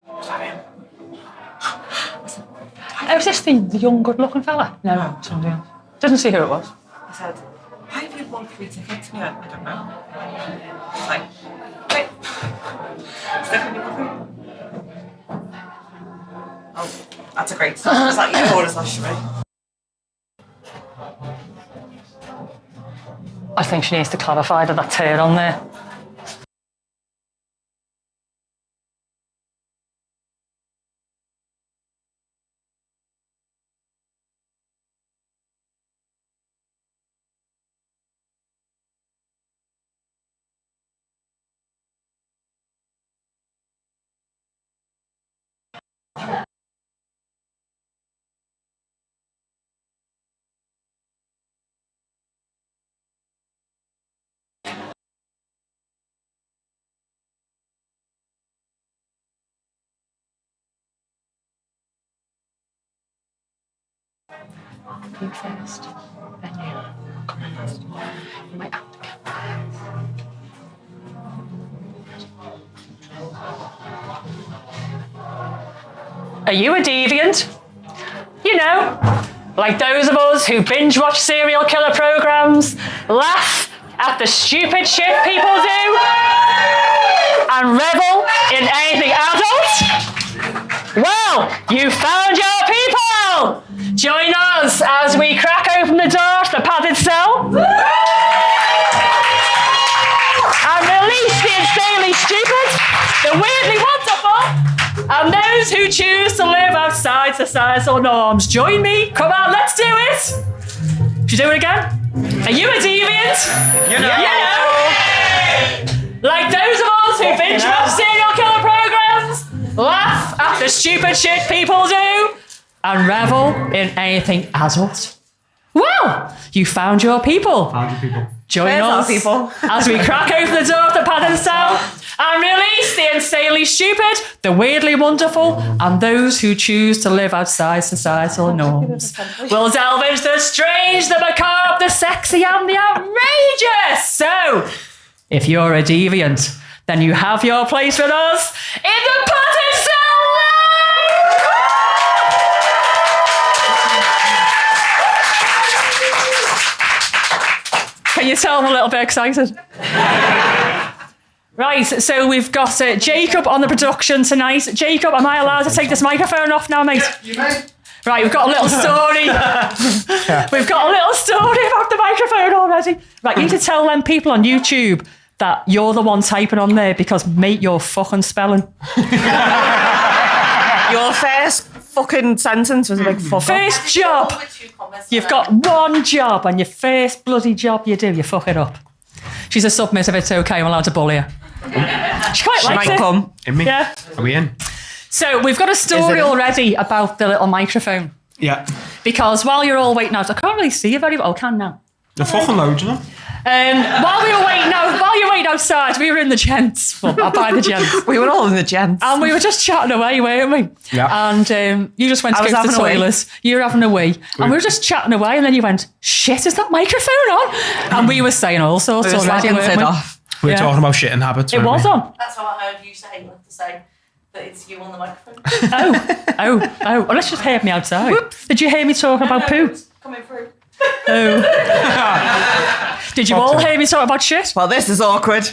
Was that him? Was this the young, good-looking fella? No, somebody else. Didn't see who it was. I said, why have you won 3 tickets? And he went, I don't know. I was like, wait. Is there going to be nothing? Oh, that's a great start. Is that you or is that Sheree? I think she needs to clarify that tear on there. You first, then you. Come on, last. You might have to get there. Are you a deviant? You know, like those of us who binge watch serial killer programs, laugh at the stupid shit people do, and revel in anything adult? Well, you found your people! Join us as we crack open the door to the padded cell and release the insanely stupid, the weirdly wonderful, and those who choose to live outside societal norms. Join me. Come on, let's do it. Should you do it again? Are you a deviant? You know. Like those of us who binge watch serial killer programs, laugh at the stupid shit people do, and revel in anything adult. Well, you found your people. Join us as we crack open the door of the padded cell and release the insanely stupid, the weirdly wonderful, and those who choose to live outside societal norms. We'll delve into the strange, the macabre, the sexy, and the outrageous. So, if you're a deviant, then you have your place with us in the padded cell. Can you tell I'm a little bit excited? Right, so we've got Jacob on the production tonight. Jacob, am I allowed to take this microphone off now, mate? Yeah, you may. Right, we've got a little story. We've got a little story about the microphone already. Right, you need to tell them people on YouTube that you're the one typing on there because, mate, you're fucking spelling. Your first fucking sentence was a big fuck up. First job. You've got one job, and your first bloody job you do, you fuck it up. She's a submissive, it's okay, I'm allowed to bully her. She quite likes might it. come. In me? Yeah. Are we in? So we've got a story already about the little microphone. Yeah. Because while you're all waiting out, I can't really see you very well. Oh, I can now. They're fucking loads of them. While you're waiting outside, we were in the gents. Well, by the gents. We were all in the gents. And we were just chatting away, weren't we? Yeah. And you just went to go to the toilet. You were having a wee. And we were just chatting away, and then you went, shit, is that microphone on? And we were saying all sorts already, weren't we? Off. We were talking about shitting habits. It was on. That's how I heard you say, you have to say that it's you on the microphone. Oh. Well, let's just hear me outside. Whoops. Did you hear me talking about poo? It's coming through. Oh. Did you all hear me talk about shit? Well, this is awkward.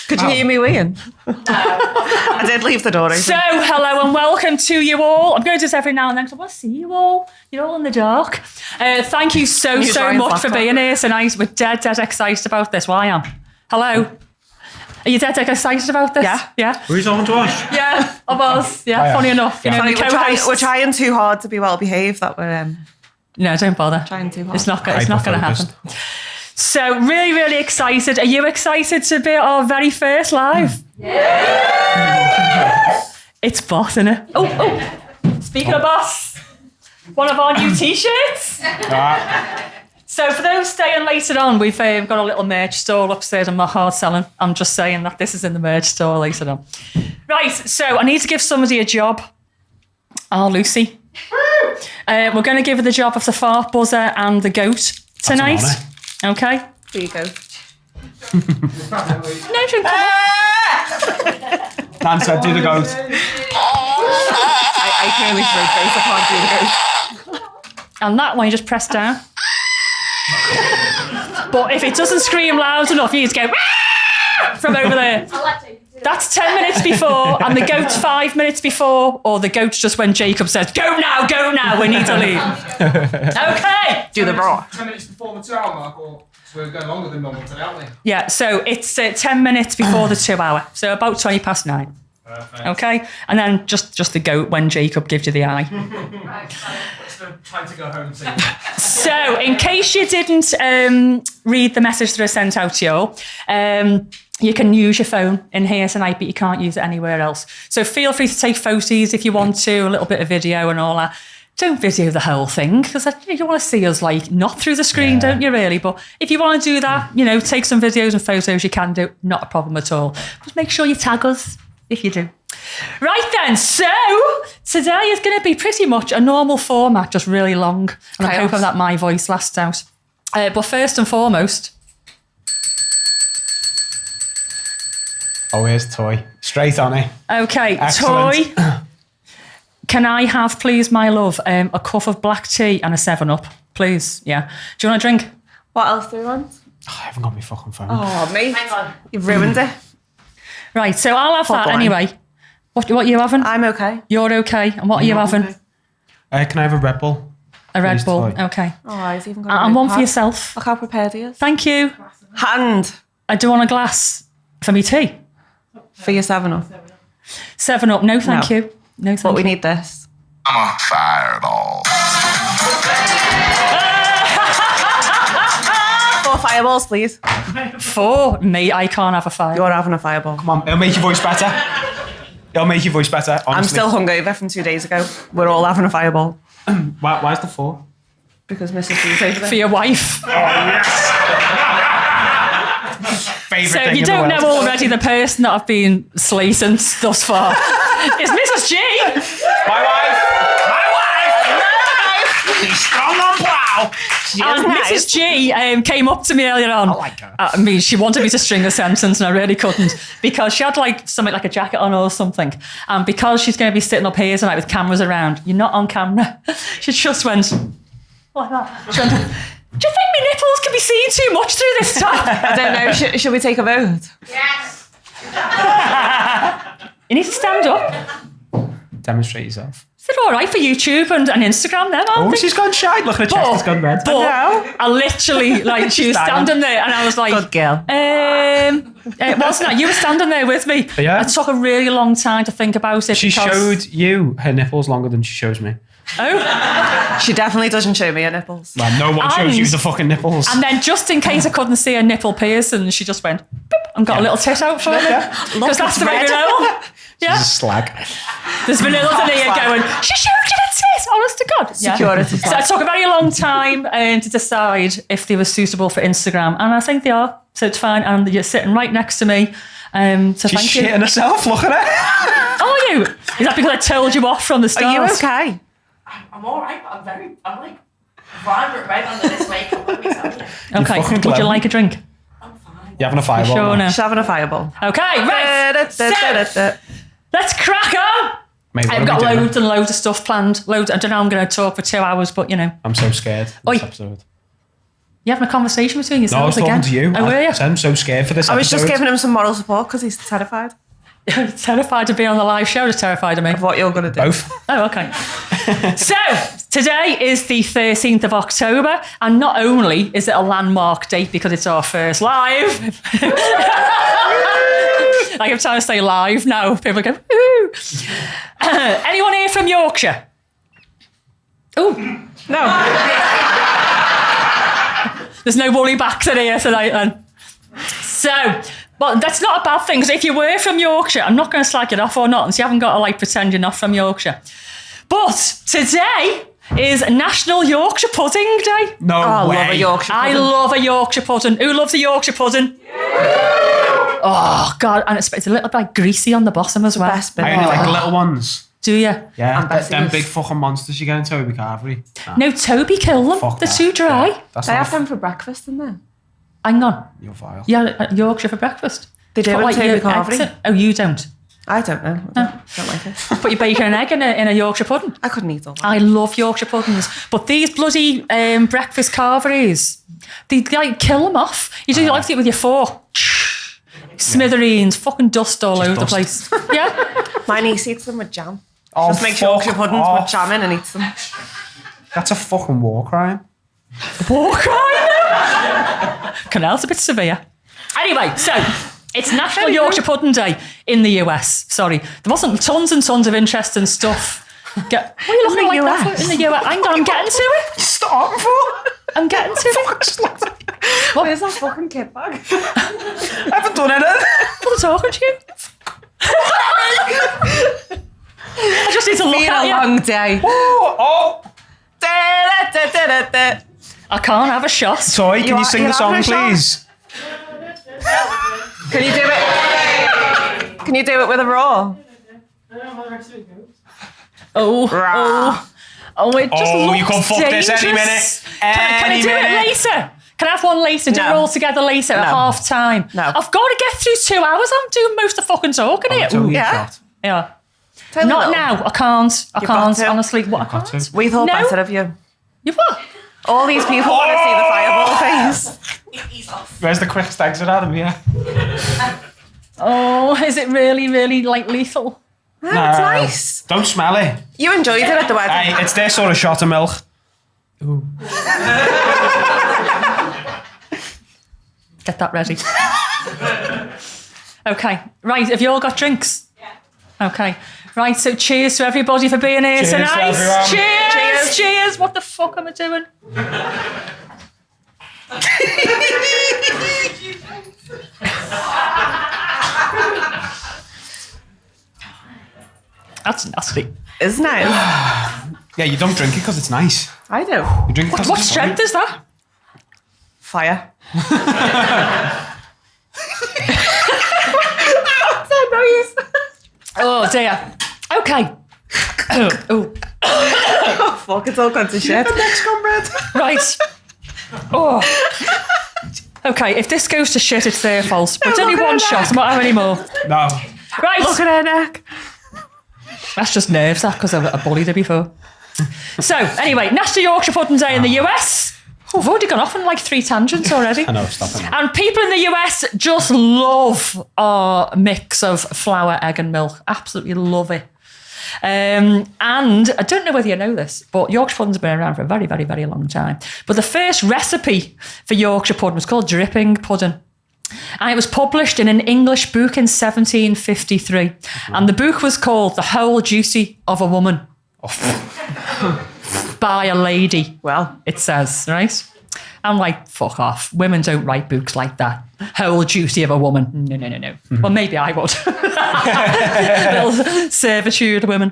Could you hear me weeing? No. I did leave the door open. So, hello and welcome to you all. I'm going to do this every now and then because I want to see you all. You're all in the dark. Thank you so much for being here tonight. We're dead excited about this. Well, I am. Hello. Are you dead excited about this? Yeah. Were you talking to us? Yeah, of us. Yeah, funny enough. You know, we're trying too hard to be well behaved. That we're no, don't bother. Trying too hard. It's not going to happen. So, really excited. Are you excited to be our very first live? Yeah. It's Boss, isn't it? Oh. Speaking of Boss, one of our new t-shirts. So for those staying later on, we've got a little merch store upstairs. I'm not hard selling. I'm just saying that this is in the merch store later on. Right, so I need to give somebody a job. Oh, Lucy. We're going to give her the job of the fart buzzer and the goat tonight. Okay? Here you go. No, Nance said, do the goat. I can only throw face, I can't do the goat. And that one you just press down. But if it doesn't scream loud enough, you just go from over there. That's 10 minutes before, and the goat's 5 minutes before, or the goat's just when Jacob says, go now, we need to leave. Okay. Do the raw. 10 minutes before the 2 hour mark, or so we're going longer than normal today, aren't we? Yeah, so it's 10 minutes before the 2 hour, so about 20 past 9. Perfect. Okay, and then just the goat when Jacob gives you the eye. What's the time to go home to? So, in case you didn't read the message that I sent out to you all, you can use your phone in here tonight, but you can't use it anywhere else. So feel free to take photos if you want to, a little bit of video and all that. Don't video the whole thing, because you want to see us like not through the screen, don't you really? But if you want to do that, take some videos and photos, you can do. Not a problem at all. Just make sure you tag us if you do. Right then, so today is going to be pretty much a normal format, just really long. And I'm hoping that my voice lasts out. But first and foremost... Oh, here's Toy. Straight on it. Okay, Excellent. Toy. Can I have, please, my love, a cup of black tea and a 7-Up, please? Yeah. Do you want a drink? What else do you want? Oh, I haven't got my fucking phone. Oh, mate. Hang on. You've ruined it. Right, so I'll have that Hotline. anyway. What are you having? I'm okay. You're okay. And what are you having? Can I have a Red Bull? A Red Please, Bull. Toy. Okay. Oh, he's even got a And one notepad. for yourself. Look how prepared he is. Thank you. Hand I do want a glass for me tea. for your 7-Up. 7-Up. No, thank No. you. No, thank But you. we need this. I'm a fireball. 4 fireballs, please. 4. Me, I can't have a 5. You're having a fireball. Come on, it'll make your voice better. It'll make your voice better, honestly. I'm still hungover from 2 days ago. We're all having a fireball. Why's the 4? Because Mrs. B's over there. For your wife. Favourite So thing if you in the don't world. know already, the person that I've been slating thus far is Mrs. G. My wife! She's strong on plough! And Mrs. G came up to me earlier on. I like her. I mean, she wanted me to string a sentence and I really couldn't, because she had like something like a jacket on or something. And because she's going to be sitting up here tonight with cameras around, you're not on camera. She just went like that. She went, do you think my nipples can be seen too much through this top? I don't know. Should we take a vote? Yes. You need to stand up. Demonstrate yourself. Is it all right for YouTube and Instagram then? Oh, she's gone shy. Look at her chest, it's gone red. But I literally, like, she was standing there and I was like... Good girl. It wasn't that. You were standing there with me. Yeah. It took a really long time to think about it. She because- showed you her nipples longer than she shows me. Oh. She definitely doesn't show me her nipples. Man, no one shows you And- the fucking nipples. And then just in case I couldn't see her nipple piercing, she just went boop, and got a little tit out for me. Because that's the way we know. Yeah. She's a slag. There's Vanilla here going, she showed you the tit, honest to God. Yeah. Security So it took a very long time to decide if they were suitable for Instagram. And I think they are. So it's fine. And you're sitting right next to me. So She's thank you. shitting herself, look at her. Are you? Is that because I told you off from the start? Are you okay? I'm all right, but I'm like vibrant red under this makeup. Let me tell you. Okay. fucking Would you clever. like a drink? I'm fine. You're having a fireball. Sure, man. no. She's having a fireball. Okay, right. So, let's crack on. Mate, what I've are got we doing? loads and loads of stuff planned. Loads. I don't know. I'm going to talk for 2 hours, but you know, I'm so scared. Oi. This episode. you're having a conversation between No, I was yourselves talking again. to you. Oh, were you? I'm so scared for this I was episode. just giving him some moral support because he's terrified Terrified to be on the live show. Is terrified of me. of what you're going to do. Both. Oh, okay. So, today is the 13th of October, and not only is it a landmark date because it's our first live. Like, I'm trying to say live now. People go, ooh. Anyone here from Yorkshire? Oh, No. there's no woolly backs in here tonight then. So, but that's not a bad thing, because if you were from Yorkshire, I'm not going to slag it off or not, and so you haven't got to like pretend you're not from Yorkshire. But today is National Yorkshire Pudding Day. No I way. love a Yorkshire I pudding. love a Yorkshire pudding. Who loves a Yorkshire pudding? Oh, God, and it's a little bit greasy on the bottom as well. Best bit. I only like little ones. Do you? Yeah, And Bessie's. them big fucking monsters you get in Toby Carvery. Nah, No, Toby, kill them. fuck They're that. too dry. Yeah, that's They not have them for breakfast, didn't they? Hang on. You're vile. Yeah, Yorkshire for breakfast. They do Put, at like, Toby your Carvery. eggs in- Oh, you don't? I don't know. I don't like it. Put your bacon and egg in a Yorkshire pudding. I couldn't eat all that. I love Yorkshire puddings, but these bloody breakfast carveries, they like kill them off. You do like to eat with your fork. Smithereens, fucking dust all over the place. Yeah. My niece eats them with jam. Oh, Just makes fuck Yorkshire puddings off. with jam in and eats them. That's a fucking war crime. War crime? Canal's a bit severe. Anyway, so it's National Yorkshire Pudding Day in the US. Sorry, there wasn't tons and tons of interesting stuff. What are you looking like that for? In the US? Hang on, I'm getting to it. Stop before. I'm getting to it. Where's that fucking kit bag? I haven't done anything. What am I talking to you? I just need to look Been at a you. long day. Oh, I can't have a shot. Toy, can you sing the song, having a shot? please? Can you do it? Can you do it with a raw? It just looks you can fuck dangerous. this any minute. Can I do it later? Can I have one later? Do it all together later at half time? No. I've got to get through 2 hours. I'm doing most of the fucking talking here. It's only a Yeah. shot. Yeah. Tell Not me now. I can't. I You've can't. got to. Honestly, what? I got can't. to. We thought No. better of you. You what? All these people want to see the fireball face. He's off. Where's the quickest exit out of here? Oh, is it really, really like lethal? Oh, it's nice. Don't smell it. You enjoyed it at the wedding. Hey, it's this sort of shot of milk. Get that ready. Okay. Right. Have you all got drinks? Yeah. Okay. Right. So cheers to everybody for being here Cheers to tonight. everyone. Cheers. Cheers. What the fuck am I doing? That's nasty. Isn't it? Yeah, you don't drink it because it's nice. I do. You drink it 'cause What it's strength is that? Fire. What's that noise? Oh dear. Okay. Oh. Oh, fuck, it's all gone to shit. Right. Oh. Okay, if this goes to shit, it's their fault. But it's only look at one her shot. I'm not having any more. No. Right. Look at her neck. That's just nerves, that, because I bullied her before. So, anyway, National Yorkshire Pudding Day in the US. Oh, I've already gone off on like 3 tangents already. I know, stop it now. And people in the US just love our mix of flour, egg and milk. Absolutely love it. And I don't know whether you know this, but Yorkshire puddings have been around for a very, very, very long time. But the first recipe for Yorkshire pudding was called dripping pudding. And it was published in an English book in 1753. And the book was called The Whole Duty of a Woman. By a lady. Well, It says, right? I'm like, fuck off. Women don't write books like that. Whole duty of a woman. No. Well, maybe I would. Little servitude women.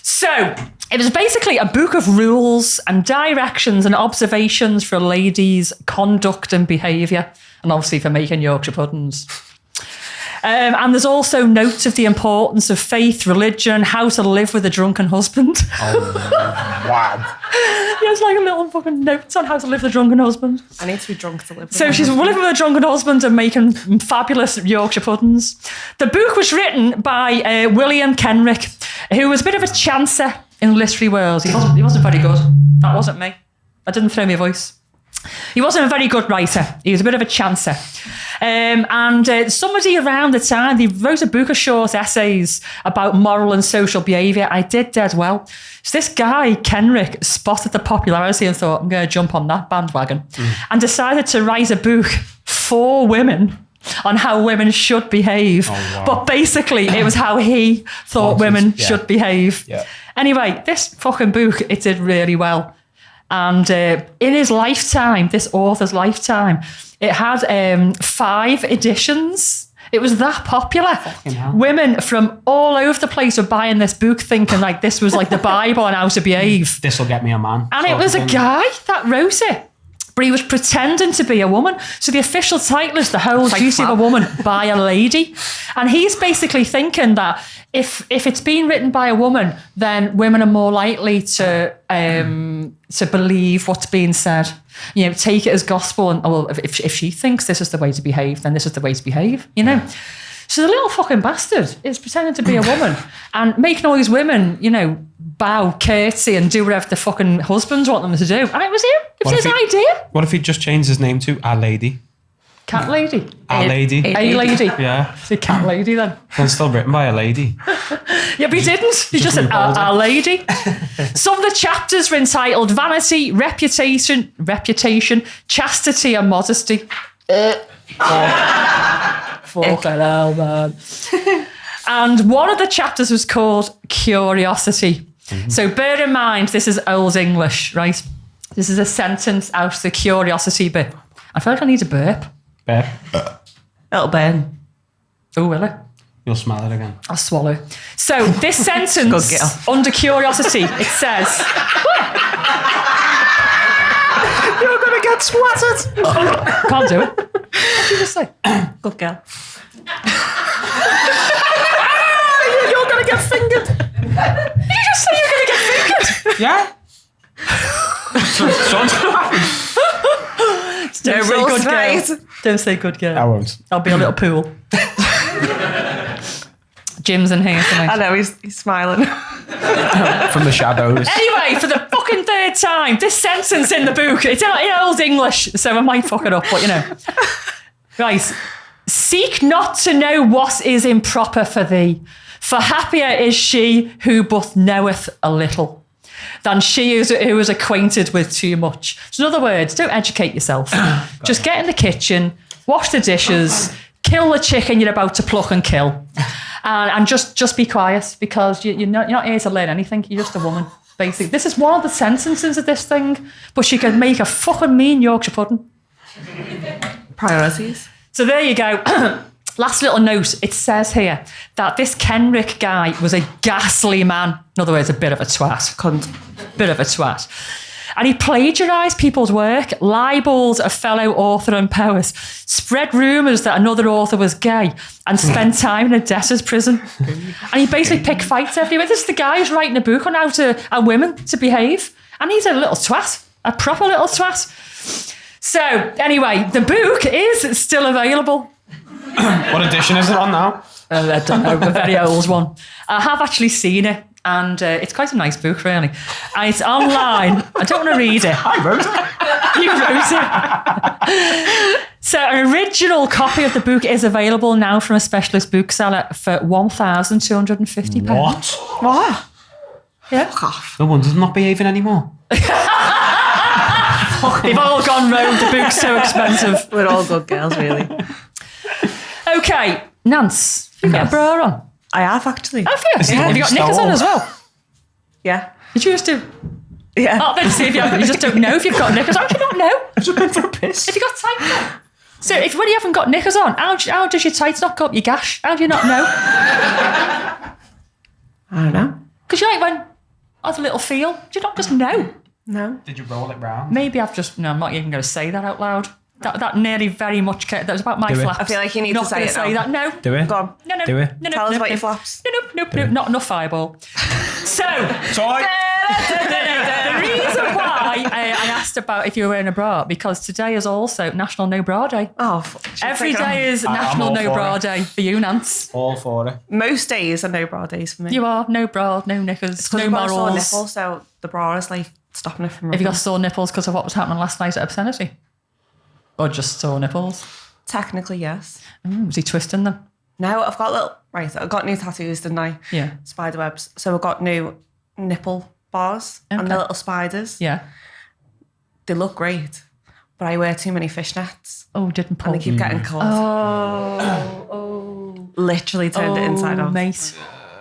So it was basically a book of rules and directions and observations for a lady's conduct and behaviour, and obviously for making Yorkshire puddings. And there's also notes of the importance of faith, religion, how to live with a drunken husband. Wow. There's like a little fucking notes on how to live with a drunken husband. I need to be drunk to live with So my she's husband. living with a drunken husband and making fabulous Yorkshire puddings. The book was written by William Kenrick, who was a bit of a chancer in the literary world. He wasn't very good. That wasn't me. I didn't throw my voice. He wasn't a very good writer. He was a bit of a chancer. And somebody around the time, they wrote a book of short essays about moral and social behaviour. I did dead well. So this guy, Kenrick, spotted the popularity and thought, I'm going to jump on that bandwagon. And decided to write a book for women on how women should behave. Oh, wow. But basically, it was how he thought women should behave. Yeah. Anyway, this fucking book, it did really well. And in his lifetime, this author's lifetime, it had 5 editions. It was that popular. Women from all over the place were buying this book thinking like this was like the Bible on how to behave. This'll get me a man. And it was a guy that wrote it. But he was pretending to be a woman. So the official title is The Whole Duty of a Woman by a Lady. And he's basically thinking that if it's been written by a woman, then women are more likely to believe what's being said. You know, take it as gospel. And well, if she thinks this is the way to behave, then this is the way to behave, you know. So the little fucking bastard is pretending to be a woman and making all these women, bow, curtsy and do whatever the fucking husbands want them to do. And it was him. It was his idea. What if he just changed his name to A Lady? Cat lady. A Lady. A lady. Yeah. It's a cat lady then. And still written by a lady. Yeah, but he didn't. He just said a lady. Some of the chapters were entitled Vanity, Reputation, Chastity and Modesty. Fucking hell, man. And one of the chapters was called Curiosity. So bear in mind, this is Old English, right? This is a sentence out of the curiosity bit. I feel like I need a burp. Burp. Little Ben. Oh, will it? You'll smell it again. I'll swallow. So this sentence, Good girl. under curiosity, it says... You're going to get swatted. Can't do it. What did you just say? Good girl. You're going to get fingered. You just said you're going to get fingered. Yeah. Someone's going to happen. Don't say rules good girl. right. Don't say good girl. I won't. I'll be a little pool. Jim's in here tonight. I know, he's smiling. From the shadows. Anyway, for the fucking third time, this sentence in the book, it's in Old English, so I might fuck it up, but Right. Seek not to know what is improper for thee, for happier is she who but knoweth a little than she who is acquainted with too much. So in other words, don't educate yourself. Just get in the kitchen, wash the dishes, kill the chicken you're about to pluck and kill. And just be quiet, because you're not here to learn anything. You're just a woman, basically. This is one of the sentences of this thing, but she could make a fucking mean Yorkshire pudding. Priorities. So there you go. Last little note. It says here that this Kenrick guy was a ghastly man. In other words, a bit of a twat. Cunt. Bit of a twat. And he plagiarised people's work, libelled a fellow author and poet, spread rumours that another author was gay, and spent time in a debtor's prison. And he basically picked fights everywhere. This is the guy who's writing a book on how women to behave. And he's a little twat, a proper little twat. So anyway, the book is still available. What edition is it on now? I don't know, a very old one. I have actually seen it, and it's quite a nice book, really. And it's online. I don't want to read it. I wrote it. You wrote it. So an original copy of the book is available now from a specialist bookseller for £1,250. What? What? Yeah. No wonder they're not behaving anymore. They've all gone rogue. The book's so expensive. We're all good girls, really. Okay, Nance, have you got a bra on? I have, actually. Have you? Is it Have you got knickers on as well? Yeah. Did you just do... Yeah. Oh, let's see if you haven't. You just don't know if you've got knickers on. How do you not know? I've just been for a piss. If you got tights on. So when you haven't got knickers on, how does your tights not go up your gash? How do you not know? I don't know. Because you went, that's a little feel. Do you not just know? No. Did you roll it round? Maybe I've just... No, I'm not even going to say that out loud. That nearly very much... That was about my Do it. flaps. I feel like you need Not to say gonna it say now. that. No. Do it. Go on. No. Do it. No, Tell us no, about no. your flaps. No. Not enough fireball. So... Toy. The reason why I asked about if you were wearing a bra, because today is also National No Bra Day. Oh, Every day is National all No for Bra it. Day for you, Nance. All for it. Most days are no bra days for me. You are. No bra, no knickers, no I've got a sore morals. nipple, so the bra is like stopping it from Have you got rubbing. sore nipples because of what was happening last night at Obscenity? Or just sore nipples? Technically, yes. Was he twisting them? No, I've got I've got new tattoos, didn't I? Yeah. Spider webs. So I've got new nipple bars and Okay. the little spiders. Yeah. They look great, but I wear too many fishnets Oh, didn't pull. and they keep getting cut. Oh. Literally turned it inside out. Mate.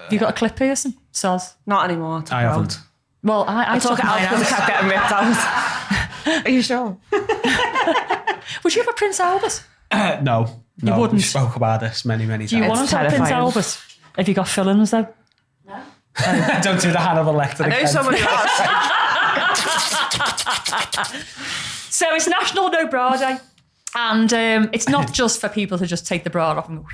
Have you got a clip piercing? Soz. Not anymore. I haven't. Well, I Took took it out mine because it out. kept getting ripped out. Are you sure? Would you have a Prince Albert? No. You wouldn't. We spoke about this many Do you times. want to have a Prince terrifying. Albert? Have you got fillings though? Don't do the Hannibal Lecter I know again. someone who has. So it's National No Bra Day, and it's not just for people to just take the bra off and go.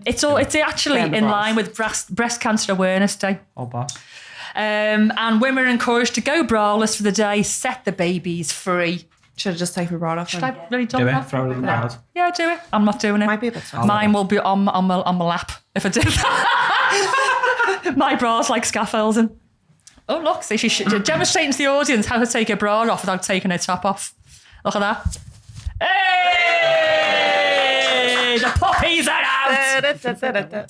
It's actually Burn the in bras. line with Breast Cancer Awareness Day. Oh, boss. And women are encouraged to go braless for the day, set the babies free. Should have just taken my bra off. Should then. I really done Do it. that? Throw it in the crowd. Yeah, do it. I'm not doing it. Might be a bit fast. Mine will be on my lap if I do that. My bra's like scaffolding. Oh, look. See, she's demonstrating to the audience how to take a bra off without taking her top off. Look at that. Hey! The puppies are out!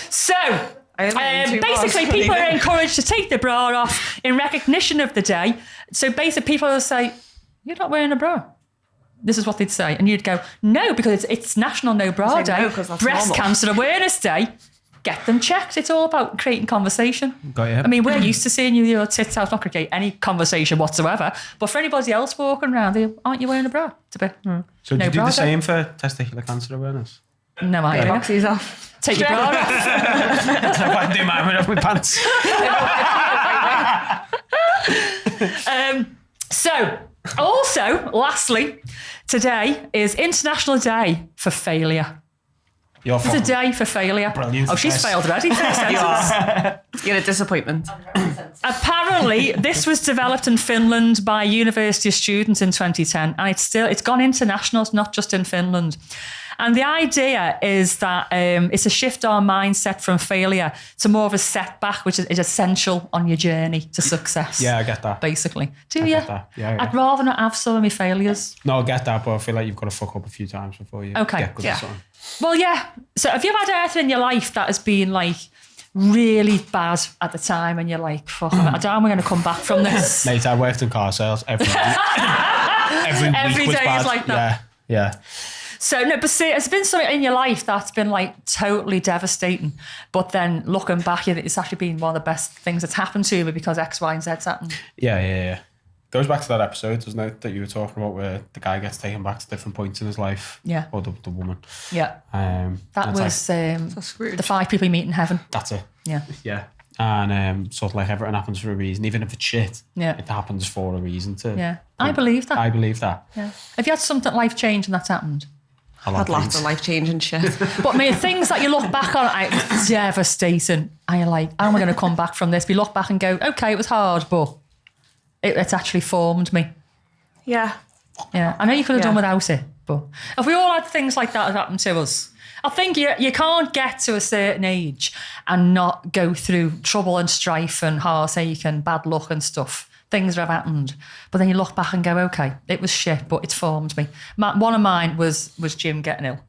So, basically, people are encouraged to take the bra off in recognition of the day. So basically, people will say, "You're not wearing a bra." This is what they'd say, and you'd go, "No, because it's National No Bra Day, no, 'cause that's Breast normal. Cancer Awareness Day. Get them checked." It's all about creating conversation. Got you. I mean, we're used to seeing you with your tits out, not going to create any conversation whatsoever. But for anybody else walking around, aren't you wearing a bra? It's a bit. So No do you do bra the day. same for testicular cancer awareness? No idea. Boxies off. Take your bra off. If I do mine with my pants. So, also, lastly, today is International Day for Failure. You're It's a fucking day for failure. Brilliant. Oh, she's Yes. failed already. First sentence. You're a disappointment. Apparently, this was developed in Finland by a university of students in 2010, and it's gone international. It's not just in Finland. And the idea is that it's a shift our mindset from failure to more of a setback, which is essential on your journey to success. Yeah, I get that. Basically. Do I you? get that. Yeah. I'd rather not have so many failures. No, I get that, but I feel like you've got to fuck up a few times before you Okay. get good Yeah. at something. Well, yeah. So have you ever had anything in your life that has been like really bad at the time and you're like, fuck, I don't know how I'm going to come back from this? Mate, I worked in car sales every week. Every week was day bad. is like that. Yeah. So, no, but see, there's been something in your life that's been like totally devastating. But then looking back, it's actually been one of the best things that's happened to me because X, Y, and Z's happened. Yeah. Goes back to that episode, doesn't it, that you were talking about where the guy gets taken back to different points in his life. Yeah. Or the woman. Yeah. That and it's was Scrooge. the 5 people you meet in heaven. That's it. Yeah. Yeah. And sort of like everything happens for a reason, even if it's shit. Yeah. It happens for a reason too. Yeah. I believe that. I believe that. Yeah. Have you had something life-changing that's happened? A lot Had of lots things. of life-changing shit. But I mean, things that you look back on, it's devastating. And you're like, how am I going to come back from this? We look back and go, okay, it was hard, but it's actually formed me. Yeah. Yeah, I know you could have done Yeah. without it, but if we all had things like that happen to us, I think you can't get to a certain age and not go through trouble and strife and heartache and bad luck and stuff. Things have happened, but then you look back and go, okay, it was shit, but it's formed me. One of mine was Jim getting ill.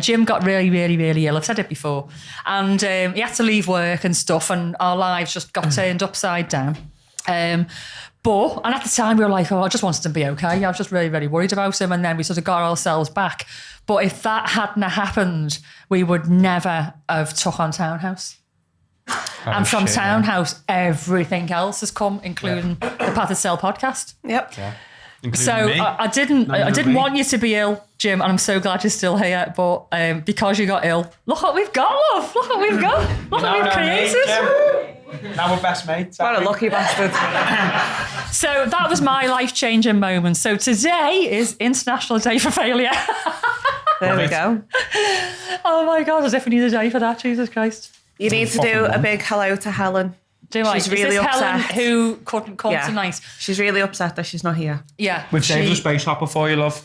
Jim got really, really, really ill. I've said it before. And he had to leave work and stuff, and our lives just got turned upside down. And at the time we were like, I just wanted him to be okay. I was just really, really worried about him. And then we sort of got ourselves back. But if that hadn't happened, we would never have took on Townhouse. And from shit, Townhouse, everything else has come, including the Path of Cell podcast. Yep. Yeah. Including So me. I didn't me. want you to be ill, Jim, and I'm so glad you're still here. But because you got ill, look what we've got, love. Look what we've got. Look what we've created. Now we're best mates. What a lucky bastard. So that was my life-changing moment. So today is International Day for Failure. There we go. Oh my God, as if we need a day for that, Jesus Christ. You need to do a big hello to Helen. Do I? She's Is really this upset. Helen who couldn't come Yeah. tonight? She's really upset that she's not here. Yeah. We've saved she- a space hopper for you, love.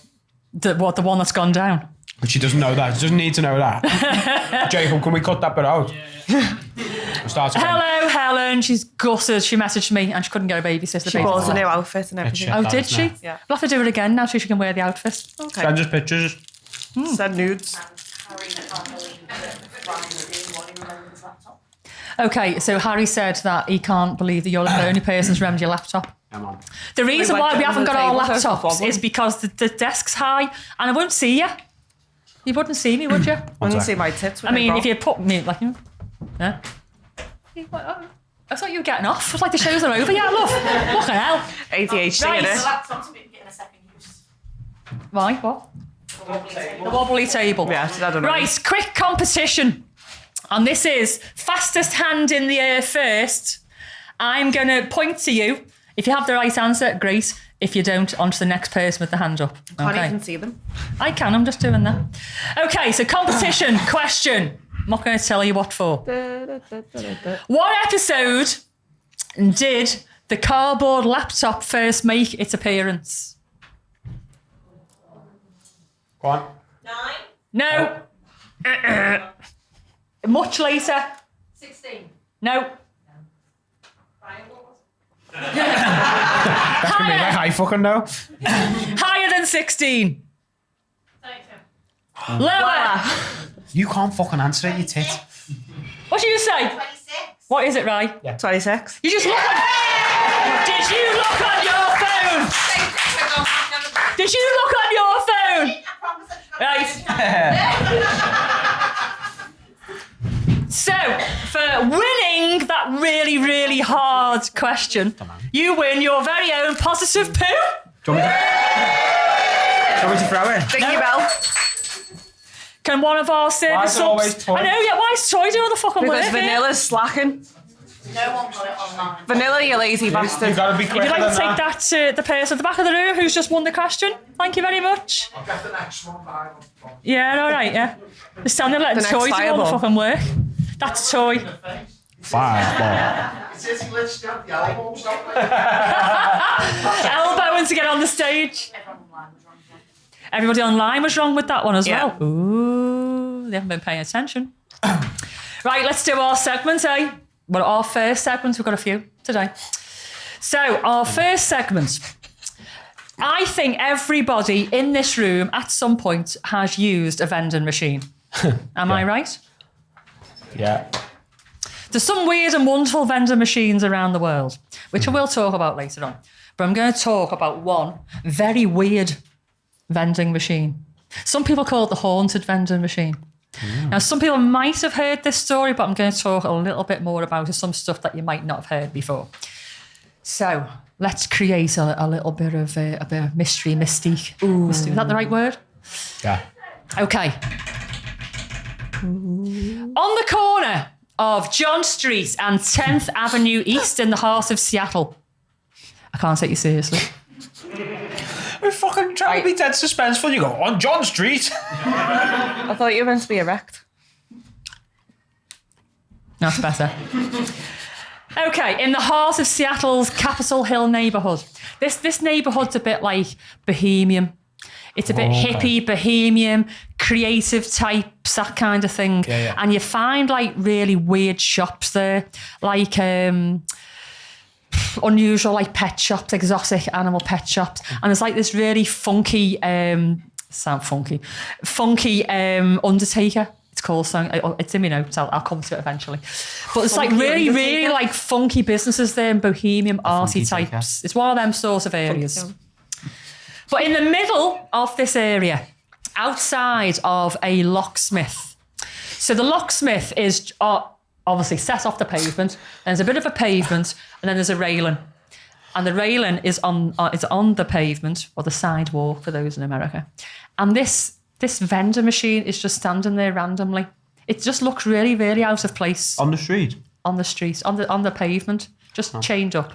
the one that's gone down? But she doesn't know that. She doesn't need to know that. Jacob, can we cut that bit out? We'll start again. Hello, Helen. She's gutted. She messaged me and she couldn't get a babysitter. She bought a new outfit and everything. shit. Oh, that, did isn't she? it? Yeah. We'll have to do it again now so she can wear the outfit. Okay. Send us pictures. Send nudes. Harry can't believe that Ryan was doing what he remembered his laptop. Okay, so Harry said that he can't believe that you're the only person who's remembered your laptop. Come on. The reason went why we down haven't the got our table, so it's a laptops problem. is because the desk's high and I won't see you. You wouldn't see me, would you? I didn't see my tits. I mean, if you put me like, yeah. I thought you were getting off. It's like the shows are over. Yeah, love. Fucking hell. ADHD Right. in The it. laptop's been getting a second use. Why? What? The wobbly table. Yeah, I don't know. Right, quick competition. And this is fastest hand in the air first. I'm going to point to you. If you have the right answer, great. If you don't, on to the next person with the hand up. Can't even see them. I can, I'm just doing that. Okay, so competition question. I'm not going to tell you what for. What episode did the cardboard laptop first make its appearance? Go on. 9. No. Much later. 16. No. That can be like, I fucking know. Higher than 16. 32. Lower. You can't fucking answer it, you tit. What do you say? 26. What is it, Ry? 26. You just look on... Did you look on your phone? Did you look on your phone? I promise it's not Right. So, for winning that really, really hard question, you win your very own positive poo. Do you want me to throw it? Ding your bell. Can one of our service is it always subs... Toy? I know, yeah, why is Toy doing all the fucking Because work here? Vanilla's slacking. No one got it online. Vanilla, you lazy You bastard. gotta be If quicker you'd like than to take that. that to the person at the back of the room who's just won the question, thank you very much. I'll get the next one by Yeah, all right, yeah. Just standing letting The next Toy do all the fireball. fucking work. That's Toy. Fireball. It says he lets you have the elbows, don't they? Elbowing to get on the stage. Everyone online was wrong with that. Everybody online was wrong with that one as Yeah. well. Ooh, they haven't been paying attention. Right, let's do our segment, eh? Well, our first segment, we've got a few today. So, our first segment. I think everybody in this room at some point has used a vending machine. Am I right? Yeah. There's some weird and wonderful vending machines around the world, which I will talk about later on. But I'm going to talk about one very weird vending machine. Some people call it the haunted vending machine. Now, some people might have heard this story, but I'm going to talk a little bit more about some stuff that you might not have heard before. So let's create a little bit of a mystery, mystique. Mystery. Is that the right word? Yeah. Okay. On the corner of John Street and 10th Avenue East in the heart of Seattle. I can't take you seriously. We're fucking trying to be dead suspenseful. You go, on John Street. I thought you were meant to be erect. That's better. Okay, in the heart of Seattle's Capitol Hill neighbourhood. This neighbourhood's a bit like Bohemian. It's a bit hippie, bohemian, creative types, that kind of thing. Yeah, yeah. And you find like really weird shops there, like unusual like pet shops, exotic animal pet shops. And there's like this really funky, funky Undertaker. It's called something. It's in my notes. I'll come to it eventually. But it's like really, really like funky businesses there and bohemian, arty Funky types. It's one of them sort of areas. But in the middle of this area, outside of a locksmith. So the locksmith is obviously set off the pavement. And there's a bit of a pavement, and then there's a railing. And the railing is on the pavement, or the sidewalk for those in America. And this vendor machine is just standing there randomly. It just looks really, really out of place. On the street. On the street, on the pavement, just chained up.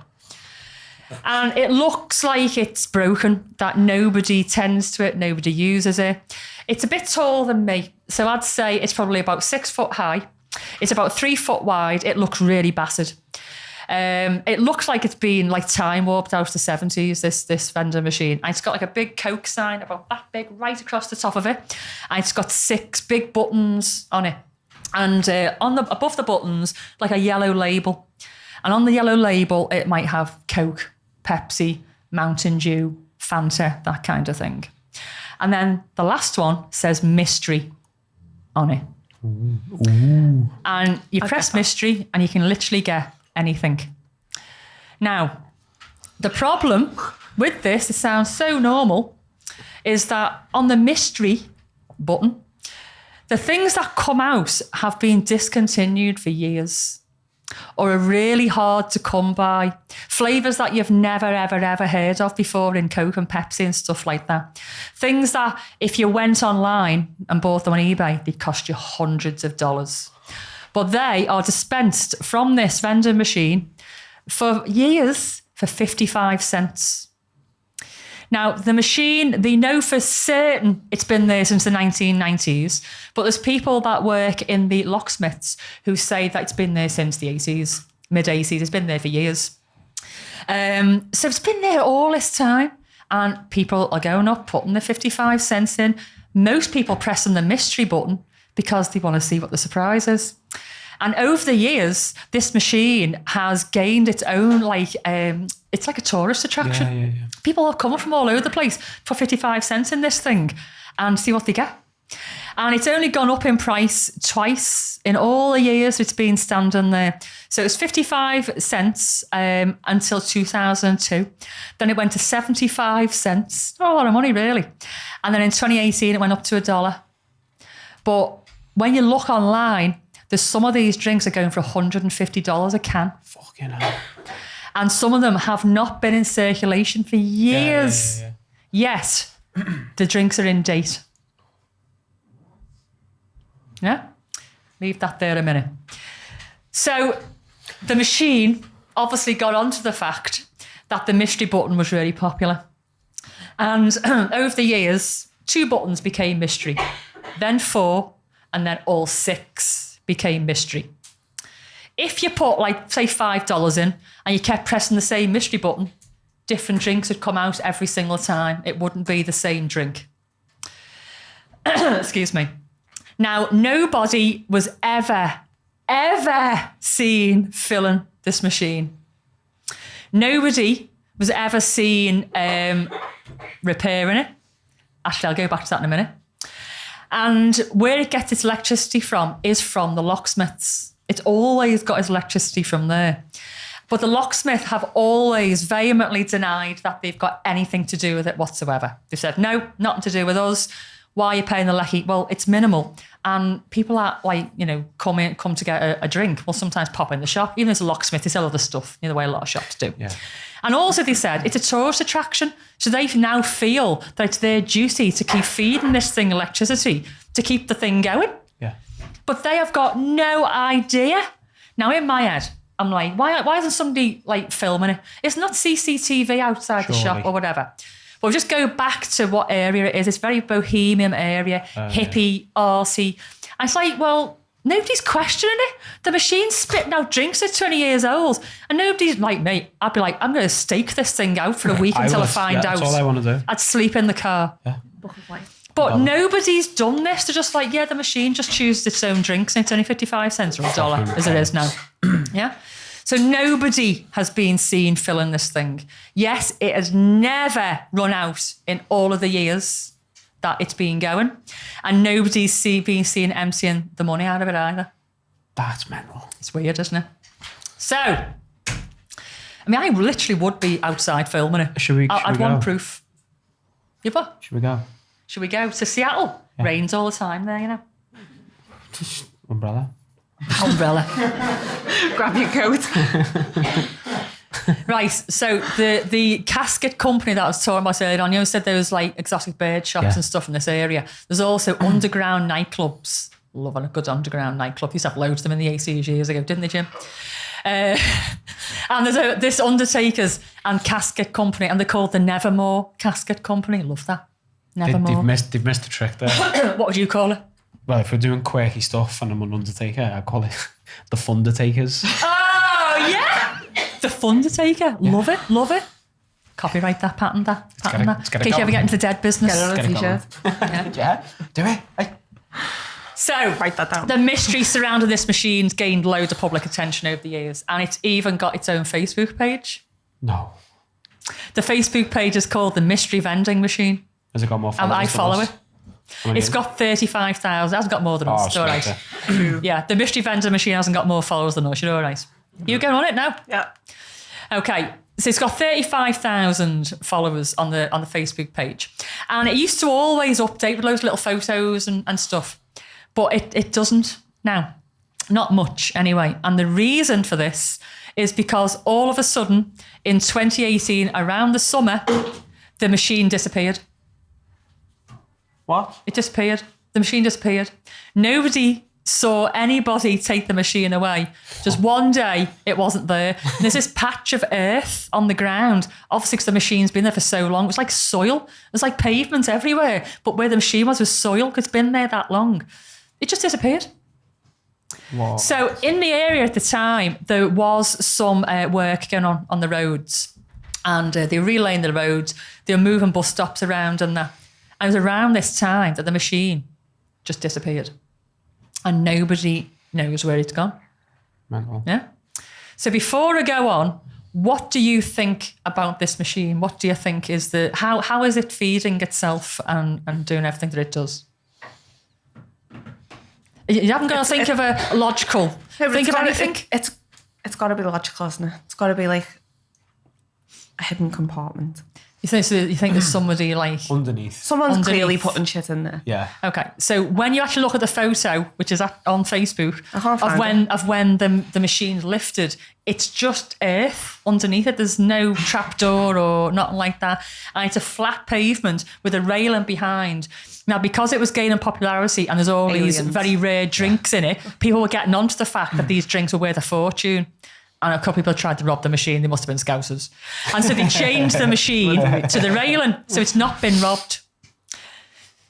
And it looks like it's broken, that nobody tends to it, nobody uses it. It's a bit taller than me, so I'd say it's probably about 6 foot high. It's about 3 foot wide. It looks really battered. It looks like it's been like time warped out of the 70s, this vendor machine. And it's got like a big Coke sign about that big right across the top of it. And it's got 6 big buttons on it. And above the buttons, like a yellow label. And on the yellow label, it might have Coke, Pepsi, Mountain Dew, Fanta, that kind of thing. And then the last one says mystery on it. Ooh. And you press mystery and you can literally get anything. Now, the problem with this, it sounds so normal, is that on the mystery button, the things that come out have been discontinued for years or are really hard to come by. Flavours that you've never, ever, ever heard of before in Coke and Pepsi and stuff like that. Things that if you went online and bought them on eBay, they'd cost you hundreds of dollars. But they are dispensed from this vending machine for years for 55 cents. Now, the machine, they know for certain it's been there since the 1990s, but there's people that work in the locksmiths who say that it's been there since the 80s, mid-80s. It's been there for years. So it's been there all this time, and people are going up, putting the 55 cents in, most people pressing the mystery button because they want to see what the surprise is. And over the years, this machine has gained its own, it's like a tourist attraction. Yeah. People are coming from all over the place for 55 cents in this thing and see what they get. And it's only gone up in price twice in all the years it's been standing there. So it was 55 cents until 2002. Then it went to 75 cents. Not a lot of money, really. And then in 2018, it went up to $1. But when you look online, there's some of these drinks are going for $150 a can. Fucking hell. And some of them have not been in circulation for years. Yeah. Yet, the drinks are in date. Yeah? Leave that there a minute. So, the machine obviously got onto the fact that the mystery button was really popular. And over the years, 2 buttons became mystery, then 4, and then all 6 became mystery. If you put, say, $5 in and you kept pressing the same mystery button, different drinks would come out every single time. It wouldn't be the same drink. Excuse me. Now, nobody was ever seen filling this machine. Nobody was ever seen repairing it. Actually, I'll go back to that in a minute. And where it gets its electricity from is from the locksmiths. It's always got its electricity from there. But the locksmith have always vehemently denied that they've got anything to do with it whatsoever. They've said, no, nothing to do with us. Why are you paying the lecky? Well, it's minimal. And people are come to get a drink. Will sometimes pop in the shop. Even as a locksmith, they sell other stuff, the way a lot of shops do. Yeah. And also they said it's a tourist attraction. So they now feel that it's their duty to keep feeding this thing electricity to keep the thing going. Yeah. But they have got no idea. Now in my head, I'm like, why isn't somebody filming it? It's not CCTV outside the shop or whatever. But just go back to what area it is. It's a very bohemian area, hippie, arsey. And it's like, well, nobody's questioning it. The machine's spitting out drinks at 20 years old. And nobody's like me. I'd be like, I'm going to stake this thing out for a week until I find out. That's all I want to do. I'd sleep in the car. Yeah. But nobody's done this. They're just like, the machine just chooses its own drinks and it's only 55 cents or $1 as it is now. Yeah. So nobody has been seen filling this thing. Yes, it has never run out in all of the years that it's been going. And nobody's been seen emptying the money out of it either. That's mental. It's weird, isn't it? So, I literally would be outside filming it. I'd want proof. You what? Should we go? Should we go to Seattle? Yeah. Rains all the time there, Just umbrella. Umbrella. Grab your coat. Right, so the casket company that I was talking about earlier on, said there was exotic bird shops and stuff in this area. There's also underground nightclubs. Loving a good underground nightclub. Used to have loads of them in the 80s years ago, didn't they, Jim? And there's this undertakers and casket company, and they're called the Nevermore Casket Company. Love that. Nevermore. They've missed a trick there. What would you call it? Well, if we're doing quirky stuff and I'm an undertaker, I'd call it the Fundertakers. Oh, yeah! The Fundertaker. Yeah. Love it. Copyright that, patent that. In case you ever get into the dead business. Get it on a t-shirt. Yeah, do it. Hey. So, write that down. The mystery surrounding this machine's gained loads of public attention over the years, and it's even got its own Facebook page. No. The Facebook page is called the Mystery Vending Machine. Has it got more followers? And I follow it. It's got 35,000. It hasn't got more than us. It's all right. Yeah, the Mystery Vending Machine hasn't got more followers than us. You're all right. You going on it now? Yeah. Okay. So it's got 35,000 followers on the Facebook page. And it used to always update with loads of little photos and stuff. But it doesn't now. Not much anyway. And the reason for this is because all of a sudden in 2018, around the summer, the machine disappeared. What? It disappeared. The machine disappeared. Nobody saw anybody take the machine away. Just one day, it wasn't there. And there's this patch of earth on the ground. Obviously, because the machine's been there for so long. It's like soil. There's like pavement everywhere. But where the machine was soil because it's been there that long. It just disappeared. What? So in the area at the time, there was some work going on the roads. And they were relaying the roads. They were moving bus stops around and that. And it was around this time that the machine just disappeared. And nobody knows where it's gone. Mental. Yeah. So before I go on, what do you think about this machine? What do you think is how is it feeding itself and doing everything that it does? You haven't got to think of a logical. Think of anything. It's got to be logical, isn't it? It's got to be like a hidden compartment. You think there's somebody like Underneath. Someone's clearly putting shit in there. Yeah. Okay, so when you actually look at the photo, which is on Facebook, I can't find of when the machine's lifted, it's just earth underneath it. There's no trapdoor or nothing like that, and it's a flat pavement with a railing behind. Now, because it was gaining popularity and there's all these very rare drinks in it, people were getting onto the fact that these drinks were worth a fortune. And a couple of people tried to rob the machine. They must have been scousers. And so they changed the machine to the railing. So it's not been robbed.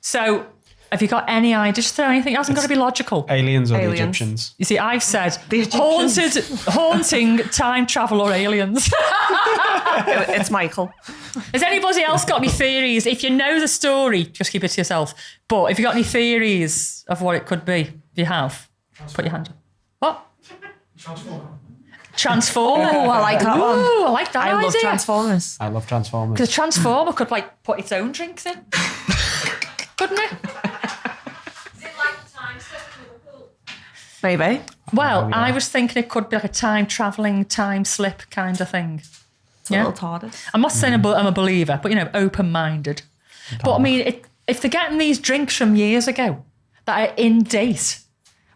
So have you got any idea? Just throw anything. It hasn't got to be logical. Aliens or the Egyptians? You see, I've said Egyptians. haunting, time travel or aliens. It's Michael. Has anybody else got any theories? If you know the story, just keep it to yourself. But if you've got any theories of what it could be, if you have, put your hand up. What? Transformer. Oh, I like that one. Ooh, I like that I love idea. Transformers. I love Transformers. Because a Transformer could like put its own drinks in. Couldn't it? Is it like the time slip in Liverpool? Maybe. Well, yeah. I was thinking it could be like a time travelling, time slip kind of thing. It's a little TARDIS. I'm not saying I'm a believer, but open-minded. But I mean, if they're getting these drinks from years ago that are in date,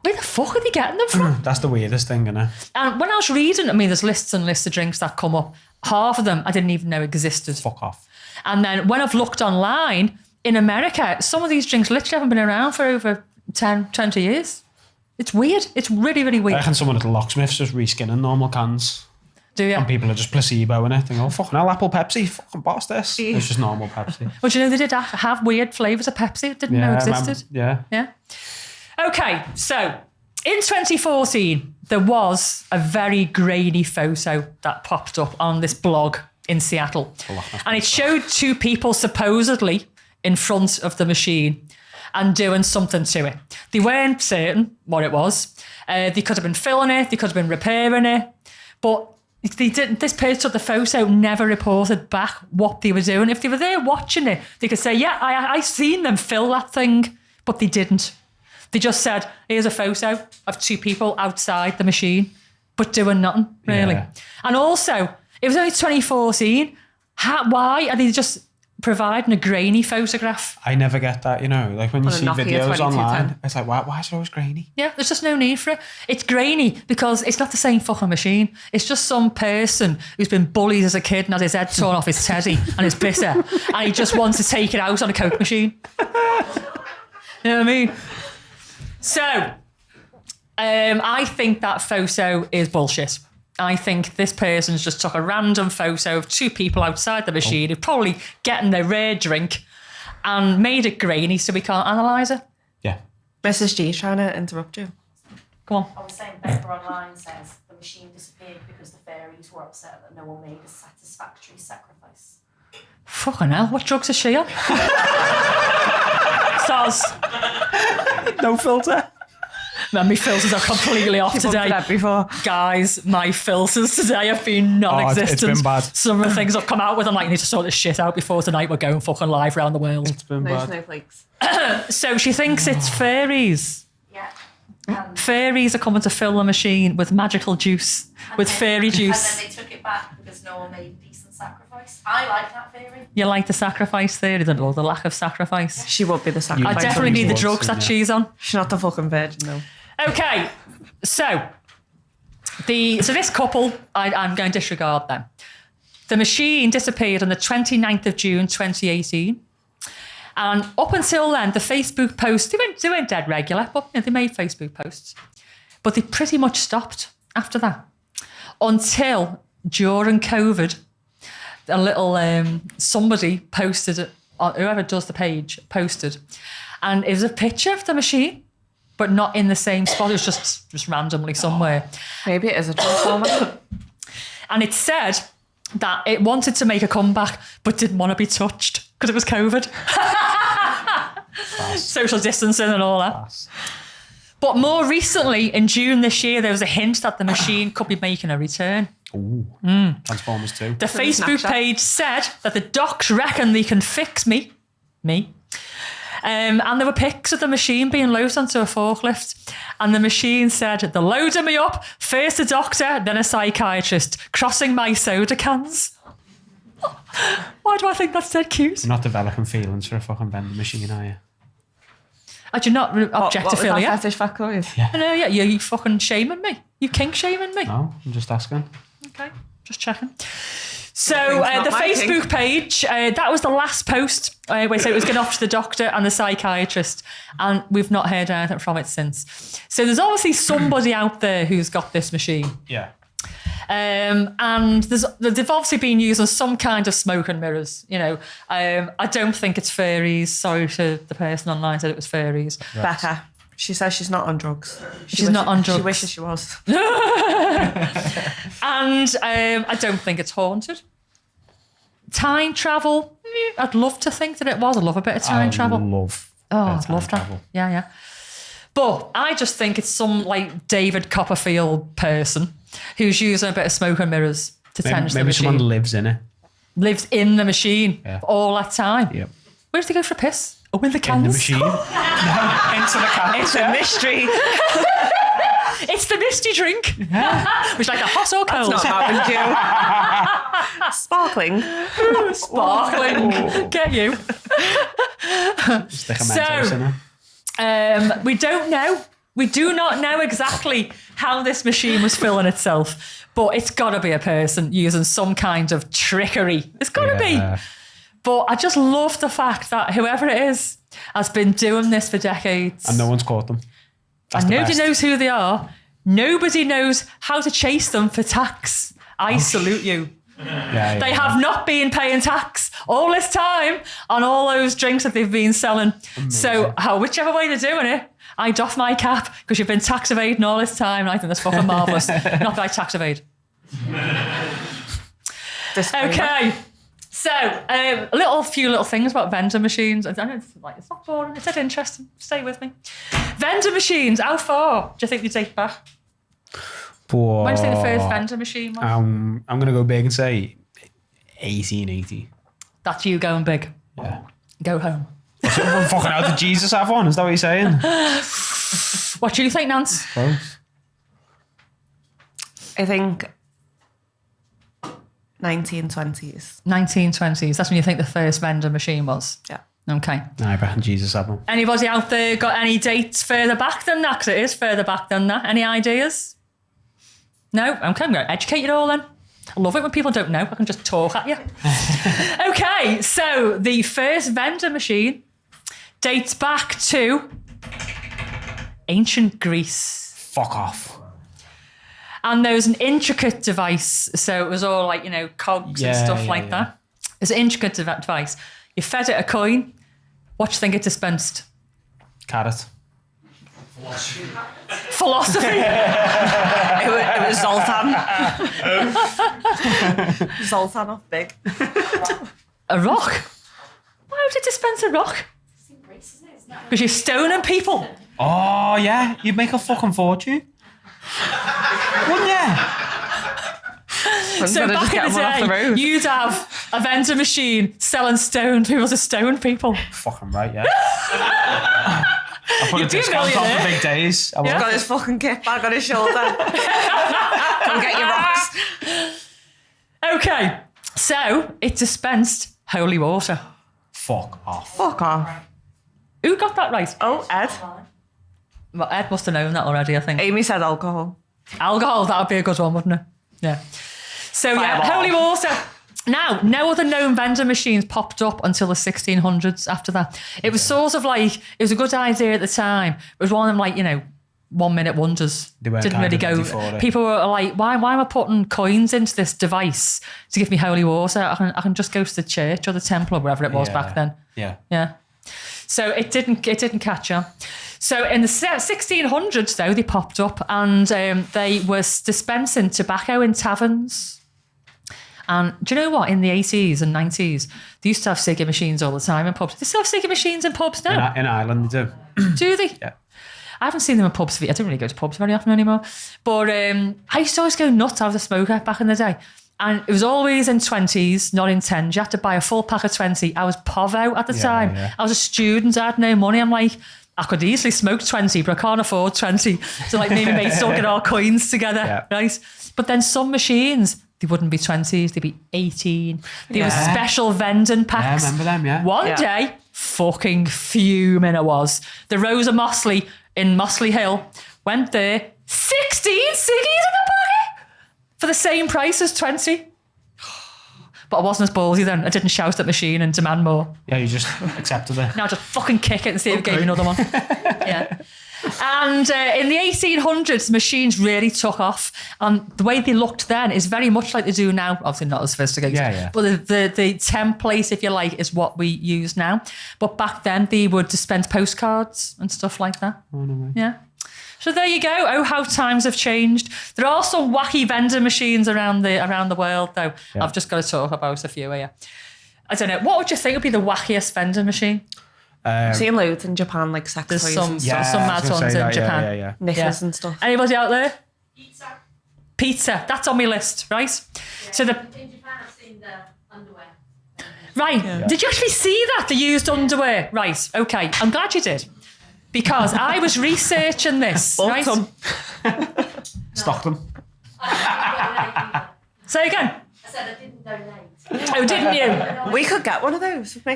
where the fuck are they getting them from? That's the weirdest thing, isn't it? And when I was reading, I mean, there's lists and lists of drinks that come up. Half of them I didn't even know existed. Fuck off. And then when I've looked online, in America, some of these drinks literally haven't been around for over 10, 20 years. It's weird. It's really, really I weird. reckon someone at the locksmiths just reskinning normal cans. Do you? And people are just placebo in it. Think, oh, fucking hell, Apple Pepsi, fucking boss this. It's just normal Pepsi. Well, do you know they did have weird flavours of Pepsi? Didn't know existed. Yeah. Yeah. Okay, so in 2014, there was a very grainy photo that popped up on this blog in Seattle. And it showed two people supposedly in front of the machine and doing something to it. They weren't certain what it was. They could have been filling it, they could have been repairing it, but they didn't. This person took the photo, never reported back what they were doing. If they were there watching it, they could say, yeah, I seen them fill that thing, but they didn't. They just said, here's a photo of two people outside the machine, but doing nothing, really. Yeah. And also, it was only 2014. Why are they just providing a grainy photograph? I never get that, like when you On a see Nokia videos 2210. online, it's like, why is it always grainy? Yeah, there's just no need for it. It's grainy because it's not the same fucking machine. It's just some person who's been bullied as a kid and had his head torn off his teddy and his bitter, and he just wants to take it out on a Coke machine. You know what I mean? So, I think that photo is bullshit. I think this person's just took a random photo of two people outside the machine who probably getting their rare drink and made it grainy so we can't analyse it. Yeah. Mrs. G's trying to interrupt you. Come on. I was saying Becca online says the machine disappeared because the fairies were upset that no one made a satisfactory sacrifice. Fucking hell, what drugs is she on? Soz. No filter. Man, my filters are completely off today. That before. Guys, my filters today have been non-existent. it's been bad. Some of the things I've come out with, I'm like, I need to sort this shit out before tonight we're going fucking live around the world. It's been No bad. snowflakes. So she thinks it's fairies. Yeah. Fairies are coming to fill the machine with magical juice, with fairy juice. And then they took it back because no one made a decent sacrifice. I like that theory. You like the sacrifice theory, don't you? The lack of sacrifice. She would be the I sacrifice. definitely need the once, drugs that yeah. she's on. She's not the fucking virgin, no. Okay, so this couple, I'm going to disregard them. The machine disappeared on the 29th of June 2018. And up until then, the Facebook posts, they weren't dead regular, but they made Facebook posts. But they pretty much stopped after that. Until during COVID, a little somebody posted, whoever does the page posted, and it was a picture of the machine, but not in the same spot. It was just randomly somewhere. Maybe it is a transformer. And it said that it wanted to make a comeback, but didn't want to be touched because it was COVID. social distancing and all that. But more recently, in June this year, there was a hint that the machine could be making a return. Ooh. Transformers 2. The Facebook page said that the docs reckon they can fix me. And there were pics of the machine being loaded onto a forklift. And the machine said, they're loading me up. First a doctor, then a psychiatrist, crossing my soda cans. Why do I think that's dead cute? You're not developing feelings for a fucking vending machine, are you? I do not objectify What was you. that fetish for clothes? No, yeah, you fucking shaming me. You kink shaming me. No, I'm just asking. Okay, just checking. So Not the my Facebook page, that was the last post where it said it was going off to the doctor and the psychiatrist, and we've not heard anything from it since. So there's obviously somebody out there who's got this machine. Yeah. And they've obviously been using some kind of smoke and mirrors, you know. I don't think it's fairies. Sorry to the person online said it was fairies. Right. Becca, she says she's not on drugs. She's not on drugs. She wishes she was. And I don't think it's haunted. Time travel, I'd love to think that it was. I love a bit of time travel. I'd love that. Yeah. But I just think it's some like David Copperfield person who's using a bit of smoke and mirrors to tend the machine. Maybe someone lives in it. Lives in the machine all that time. Yep. Where did they go for a piss? Oh, in the cans. In the machine. No, into the cans. It's a mystery. It's the misty drink. Which like a hot or cold? Not Mountain Dew. Sparkling. Sparkling. Get you. Stick a Mentos in it. We don't know. We do not know exactly how this machine was filling itself, but it's got to be a person using some kind of trickery. It's got to be. But I just love the fact that whoever it is has been doing this for decades. And no one's caught them. And nobody knows who they are. Nobody knows how to chase them for tax. I salute you. They have not been paying tax all this time on all those drinks that they've been selling. Amazing. So whichever way they're doing it, I doff my cap because you've been tax evading all this time, and I think that's fucking marvellous. Not that I tax evade. Okay. So, a few little things about vending machines. I know it's not boring, it's dead interesting. Stay with me. Vending machines, how far do you think they date back? When do you think the first vending machine was? I'm going to go big and say 1880. That's you going big. Yeah. Go home. Fucking hell, did Jesus have one? Is that what you're saying? What do you think, Nance? Close. I think 1920s. 1920s. That's when you think the first vending machine was? Yeah. Okay. No, I reckon Jesus had one. Anybody out there got any dates further back than that? Because it is further back than that. Any ideas? No? Okay, I'm going to educate you all then. I love it when people don't know. I can just talk at you. Okay, so the first vending machine dates back to ancient Greece. Fuck off. And there was an intricate device. So it was all like, cogs and stuff like that. It's an intricate device. You fed it a coin. What do you think it dispensed? Carrot. Philosophy. It was Zoltan. Zoltan off big. A rock? Why would it dispense a rock? Because you're stoning people. Oh, yeah. You'd make a fucking fortune. Wouldn't you? So back in the day, you'd have a vending machine selling stoned people to stone people. Fucking right, yeah. I put a discount on for big days. He's got his fucking kit bag on his shoulder. Come get your rocks. Okay, so it dispensed holy water. Fuck off. Fuck off. Who got that right? Oh, Ed. Well, Ed must have known that already, I think. Amy said alcohol. Alcohol, that would be a good one, wouldn't it? Yeah. So, Fireball. holy water. Now, no other known vending machines popped up until the 1600s after that. It was sort of like, it was a good idea at the time. It was one of them, like, 1 minute wonders. They weren't Didn't really go. People were like, why am I putting coins into this device to give me holy water? I can just go to the church or the temple or wherever it was back then. Yeah. So it didn't catch on. So in the 1600s, though, they popped up and they were dispensing tobacco in taverns. And do you know what? In the 80s and 90s, they used to have ciggy machines all the time in pubs. They still have ciggy machines in pubs now. In Ireland, they do. Do they? Yeah. I haven't seen them in pubs. I don't really go to pubs very often anymore. But I used to always go nuts. I was a smoker back in the day. And it was always in 20s, not in 10s. You had to buy a full pack of 20. I was povo at the time. Yeah. I was a student. I had no money. I'm like, I could easily smoke 20, but I can't afford 20. So like me and my mates all get our coins together, right? But then some machines, they wouldn't be 20s, they'd be 18. They were special vending packs. Yeah, I remember them, yeah. One day, fucking fuming I was. The Rosa Mossley in Mossley Hill went there, 16 ciggies in the pocket for the same price as 20. But I wasn't as ballsy then. I didn't shout at the machine and demand more. Yeah, you just accepted it. Now just fucking kick it and see if it gave me another one. Yeah. And in the 1800s, machines really took off. And the way they looked then is very much like they do now. Obviously not as sophisticated. Yeah. But the template, if you like, is what we use now. But back then, they would dispense postcards and stuff like that. Oh, no way. Yeah. So there you go. Oh, how times have changed. There are some wacky vending machines around the world, though. Yeah. I've just got to talk about a few here. I don't know. What would you think would be the wackiest vending machine? I've seen loads in Japan, like sex There's toys some and stuff. mad ones in Japan. Yeah. Knickers and stuff. Anybody out there? Pizza. Pizza. That's on my list, right? Yeah. So In Japan, I've seen the underwear. Right. Yeah. Did you actually see that? The used underwear? Right. Okay. I'm glad you did. Because I was researching this. Right? Stock them. Say again. I said I didn't donate. Oh, didn't you? We could get one of those. We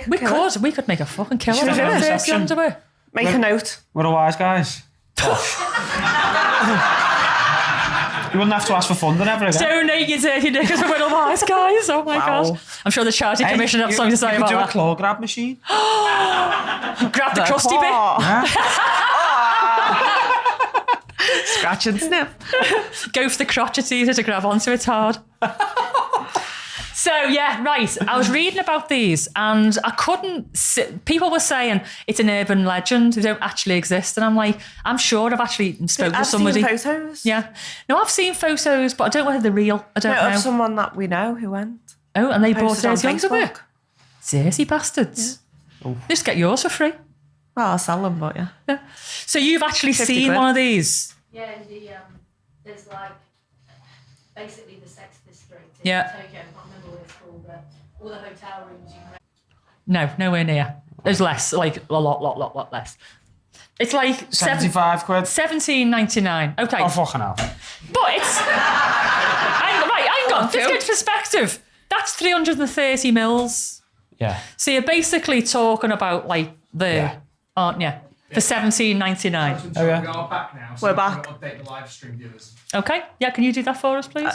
could make a fucking killer Should we of do those it? dirty underwear. Make a note. We're the wise guys. You wouldn't have to ask for funding ever again. Donate your dirty knickers for Little Wise, guys. Oh my gosh. I'm sure the charity commission have something to say about You that. could do a claw grab machine. Grab the crusty bit. Yeah. Scratch and snip. Go for the crotchet easier to grab onto, it's hard. So, yeah, right. I was reading about these and I couldn't... People were saying it's an urban legend. They don't actually exist. And I'm like, I'm sure I've actually spoken to somebody. I've seen photos. Yeah. No, I've seen photos, but I don't know whether they're real. I don't know. Of someone that we know who went. Oh, and they bought Posted on dirty underwear. Facebook. Dirty bastards. Yeah. Just get yours for free. Well, I'll sell them, but yeah. So you've actually 50 seen quid. one of these? Yeah, in the there's like basically the Sex District in Yeah. Tokyo. I can't remember what it's called, but all the hotel rooms you can. No, nowhere near. There's less, like a lot less. It's like 75 quid. $17.99. Okay. Oh, fucking hell. But it's... hang on. Let's get perspective. That's 330 mils. Yeah. So you're basically talking about like aren't you? For $17.99. Oh, yeah. We are back now. So We're back. Going to update the live stream viewers. Okay. Yeah, can you do that for us, please?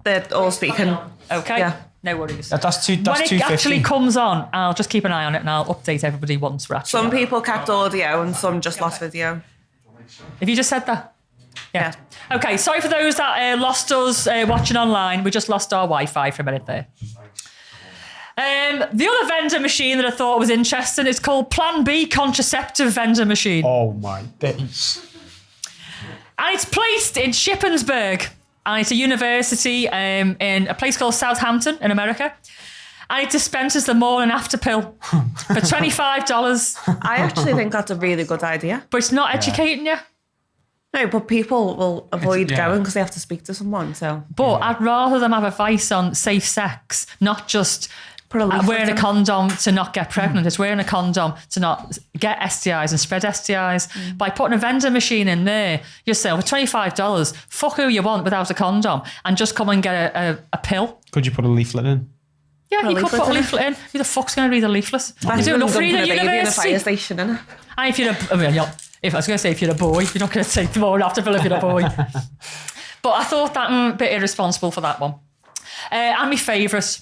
They're all speaking. Okay. Yeah. No worries. That's when it 250. actually comes on, I'll just keep an eye on it and I'll update everybody once we're actually Some on. people kept audio and some just lost video. Have you just said that? Yeah. Okay, sorry for those that lost us watching online. We just lost our Wi-Fi for a minute there. The other vendor machine that I thought was interesting is called Plan B Contraceptive Vendor Machine. Oh my days. And it's placed in Shippensburg. And it's a university in a place called Southampton in America. And it dispenses the morning after pill for $25. I actually think that's a really good idea. But it's not educating you. No, but people will avoid yeah. going because they have to speak to someone. So, But I'd rather them have advice on safe sex, not just Put a leaflet wearing a in. condom to not get pregnant. It's wearing a condom to not get STIs and spread STIs. By putting a vending machine in there, you say, for $25, fuck who you want without a condom and just come and get a pill. Could you put a leaflet in? Yeah, you could leaflet put a in it. leaflet in. Who the fuck's going to read a leaflet? You That's do when enough dumping reading a at baby in a university. fire station, innit? And if you're if I was going to say if you're a boy, you're not going to take the morning after pill if you're a boy. But I thought that a bit irresponsible for that one. And my favourite,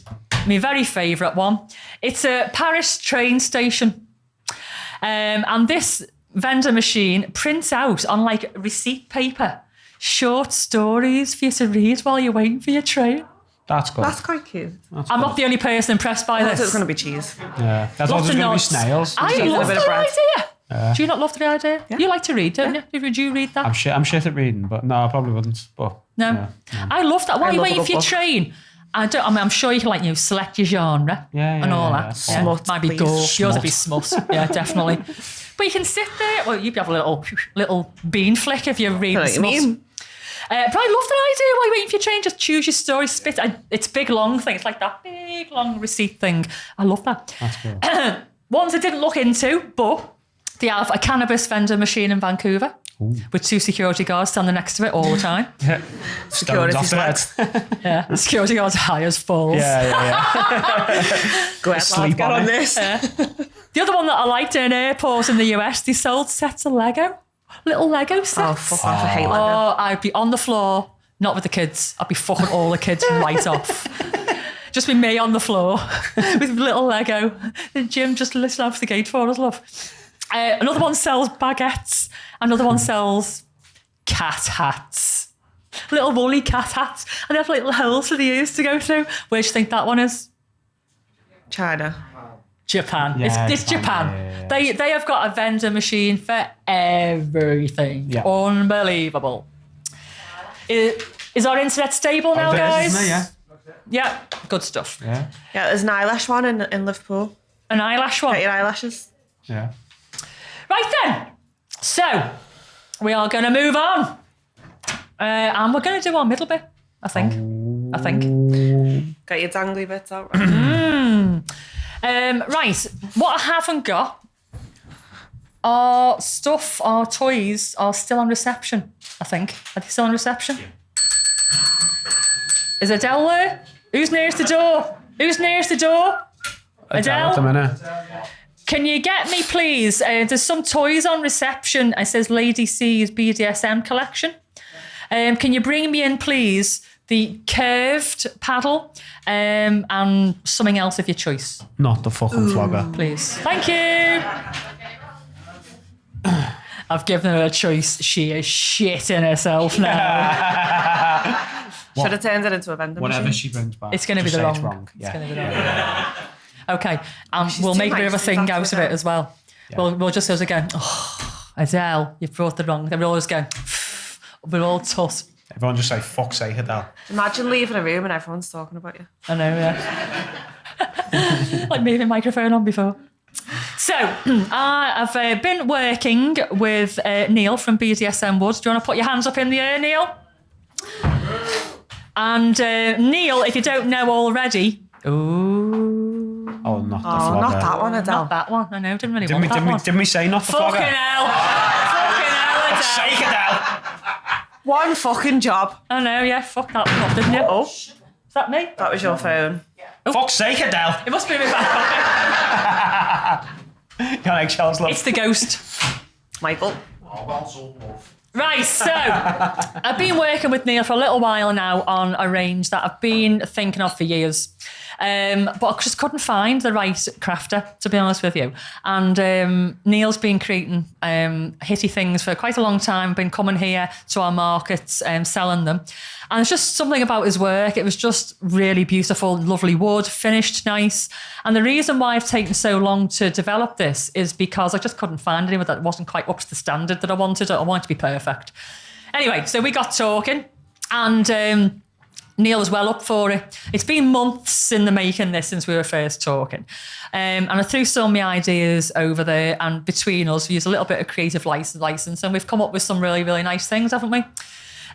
my very favourite one, it's a Paris train station. And this vendor machine prints out on like receipt paper short stories for you to read while you're waiting for your train. That's good. That's quite cute. I'm not the only person impressed by I thought it was this. going to be cheese. Yeah. That's Lots what of there's going to be nods. snails. I Cheese and a love bit the of bread. idea. Do you not love the idea? Yeah. You like to read, don't you? Would you read that? I'm shit at reading, but no, I probably wouldn't. But No. yeah. I love that. While I you're love a waiting good for your book. train I'm sure you can select your genre and all that. Yeah. Smut, Might be please. gore. Yours would Smut. be smut. Yeah, definitely. But you can sit there. Well, you'd have a little bean flick if you're reading Know what you smut. mean? But I love that idea. While you're waiting for your train, just choose your story, spit. It's big long thing. It's like that big long receipt thing. I love that. That's cool. Ones I didn't look into, but they have a cannabis vending machine in Vancouver with 2 security guards standing next to it all the time. Stones off the head. Yeah, the security guards are high as falls. Go ahead, Sleep get on on it. this. The other one that I liked in an airport in the US, they sold sets of Lego. Little Lego sets. Oh, fuck off. I hate Lego. Oh, I'd be on the floor, not with the kids. I'd be fucking all the kids right off. Just be me on the floor with little Lego. The Jim just listening out for the gate for us, love. Another one sells baguettes. Another one sells cat hats. Little woolly cat hats. And they have little holes for the ears to go through. Where do you think that one is? China. Japan. Yeah, It's Japan. yeah. They have got a vending machine for everything. Yeah. Unbelievable. Is our internet stable now, guys? Yeah. Yeah, good stuff. Yeah. Yeah, there's an eyelash one in Liverpool. An eyelash one. Get your eyelashes. Yeah. Right then. So, we are going to move on. And we're going to do our middle bit, I think. Got your dangly bits out. Right? Right, what I haven't got are stuff, our toys are still on reception, I think. Are they still on reception? Is Adele there? Who's nearest the door? Adele? At the minute. Can you get me, please? There's some toys on reception. It says Lady C's BDSM collection. Can you bring me in, please, the curved paddle and something else of your choice, Not the fucking flogger. please? Thank you. I've given her a choice. She is shitting herself now. Should have turned it into a vending Whatever machine. she brings back. It's going to be just the say wrong. it's wrong. It's Yeah. going to be the wrong. Okay, She's we'll too make a bit of a nice to do thing that out to of it Adele. as well. Yeah. We'll just say again, oh, Adele, you've brought the wrong. Then we'll always go, we're all tut. Everyone just say, fuck's sake, Adele. Imagine leaving a room and everyone's talking about you. I know, yeah. Like moving microphone on before. So, I've been working with Neil from BDSM Woods. Do you want to put your hands up in the air, Neil? And Neil, if you don't know already, ooh, Oh, not the Oh, flogger. not that one, Adele. not that one. I know, didn't really want that one. Didn't we say not the flogger? Fucking hell, Adele. Sake, Adele. One fucking job. I know, yeah, fuck that one up, didn't you? Oh, Is that me? that was your phone. Fuck's sake, Adele. It must be in my back pocket. You're like Charles Love. It's the ghost. Michael. Right, so I've been working with Neil for a little while now on a range that I've been thinking of for years. But I just couldn't find the right crafter, to be honest with you. And Neil's been creating hitty things for quite a long time, been coming here to our markets and selling them. And it's just something about his work. It was just really beautiful, lovely wood, finished nice. And the reason why I've taken so long to develop this is because I just couldn't find anyone that wasn't quite up to the standard that I wanted. I wanted to be perfect. Anyway, so we got talking and Neil was well up for it. It's been months in the making this since we were first talking. And I threw some of my ideas over there, and between us, we used a little bit of creative license, and we've come up with some really, really nice things, haven't we?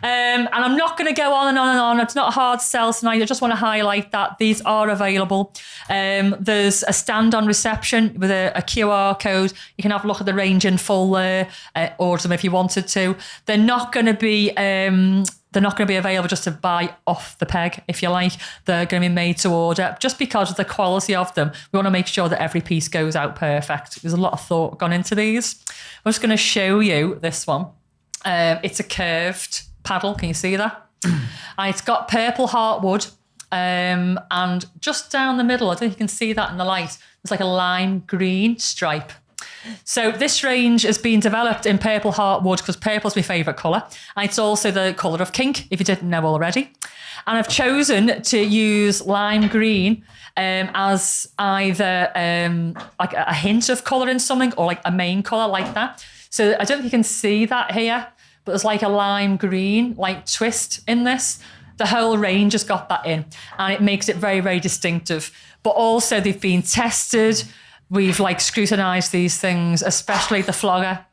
And I'm not going to go on and on and on. It's not a hard sell tonight. I just want to highlight that these are available. There's a stand on reception with a QR code. You can have a look at the range in full there, order them if you wanted to. They're not going to be available just to buy off the peg, if you like. They're going to be made to order. Just because of the quality of them, we want to make sure that every piece goes out perfect. There's a lot of thought gone into these. I'm just going to show you this one. It's a curved paddle. Can you see that? And it's got purple heartwood. And just down the middle, I don't know if you can see that in the light, there's like a lime green stripe. So this range has been developed in purple heartwood because purple's my favourite colour. And it's also the colour of kink, if you didn't know already. And I've chosen to use lime green as either like a hint of colour in something or like a main colour like that. So I don't think you can see that here, but there's like a lime green like twist in this. The whole range has got that in, and it makes it very, very distinctive. But also they've been tested. We've like scrutinised these things, especially the flogger.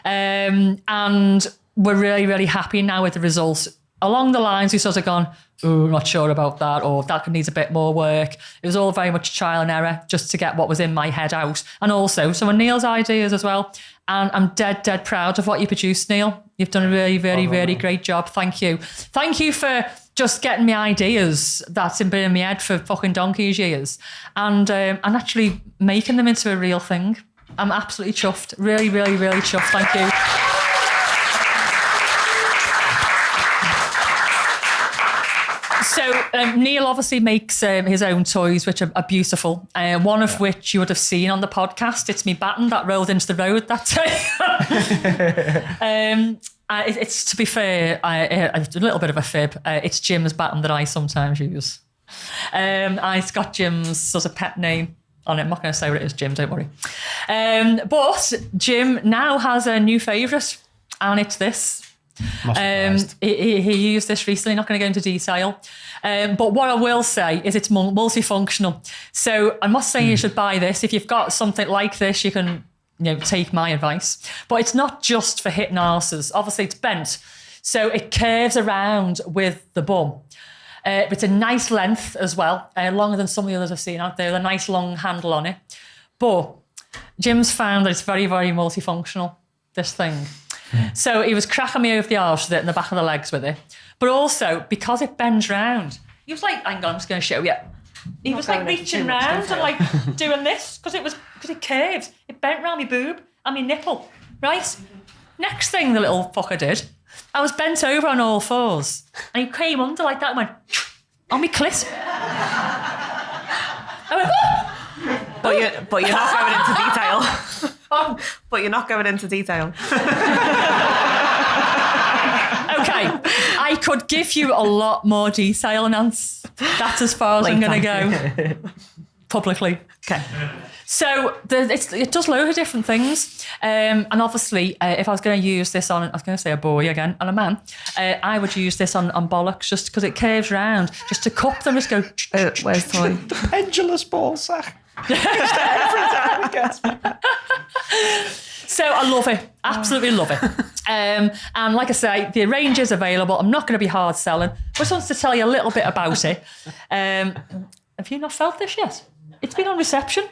And we're really, really happy now with the results. Along the lines, we've sort of gone, oh, not sure about that, or that needs a bit more work. It was all very much trial and error just to get what was in my head out. And also some of Neil's ideas as well. And I'm dead, dead proud of what you produced, Neil. You've done a really, really, really great job. Thank you. Thank you for just getting me ideas that's been in my head for fucking donkey's years and actually making them into a real thing. I'm absolutely chuffed. Really, really, really chuffed. Thank you. So Neil obviously makes his own toys, which are beautiful. One of which you would have seen on the podcast. It's me baton that rolled into the road that day. It's to be fair, it's a little bit of a fib. It's Jim's baton that I sometimes use. It's got Jim's sort of pet name on it. I'm not going to say what it is, Jim, don't worry. But Jim now has a new favourite, and it's this. He used this recently, not going to go into detail. But what I will say is it's multifunctional. So I'm not saying you should buy this. If you've got something like this, you can take my advice. But it's not just for hitting arses. Obviously, it's bent. So it curves around with the bum. But it's a nice length as well, longer than some of the others I've seen out there. A nice long handle on it. But Jim's found that it's very, very multifunctional, this thing. So he was cracking me over the arse with it and the back of the legs with it. But also, because it bends round, he was like, hang on, I'm just going to show you. He was like reaching round and like doing this because it curved. It bent round my boob and my nipple, right? Next thing the little fucker did, I was bent over on all fours and he came under like that and went on my clit. I went, oh! But you're not going into detail. But you're not going into detail. Okay, I could give you a lot more detail, Nance. That's as far as I'm going to go publicly. Okay. So it does loads of different things. And obviously, if I was going to use this on, I was going to say a boy again, and a man, I would use this on bollocks just because it curves round, just to cup them, just go... Where's the toy? The pendulous ball sack. So I love it, absolutely love it. And like I say, the range is available. I'm not going to be hard selling. I just wanted to tell you a little bit about it. Have you not felt this yet? It's been on reception.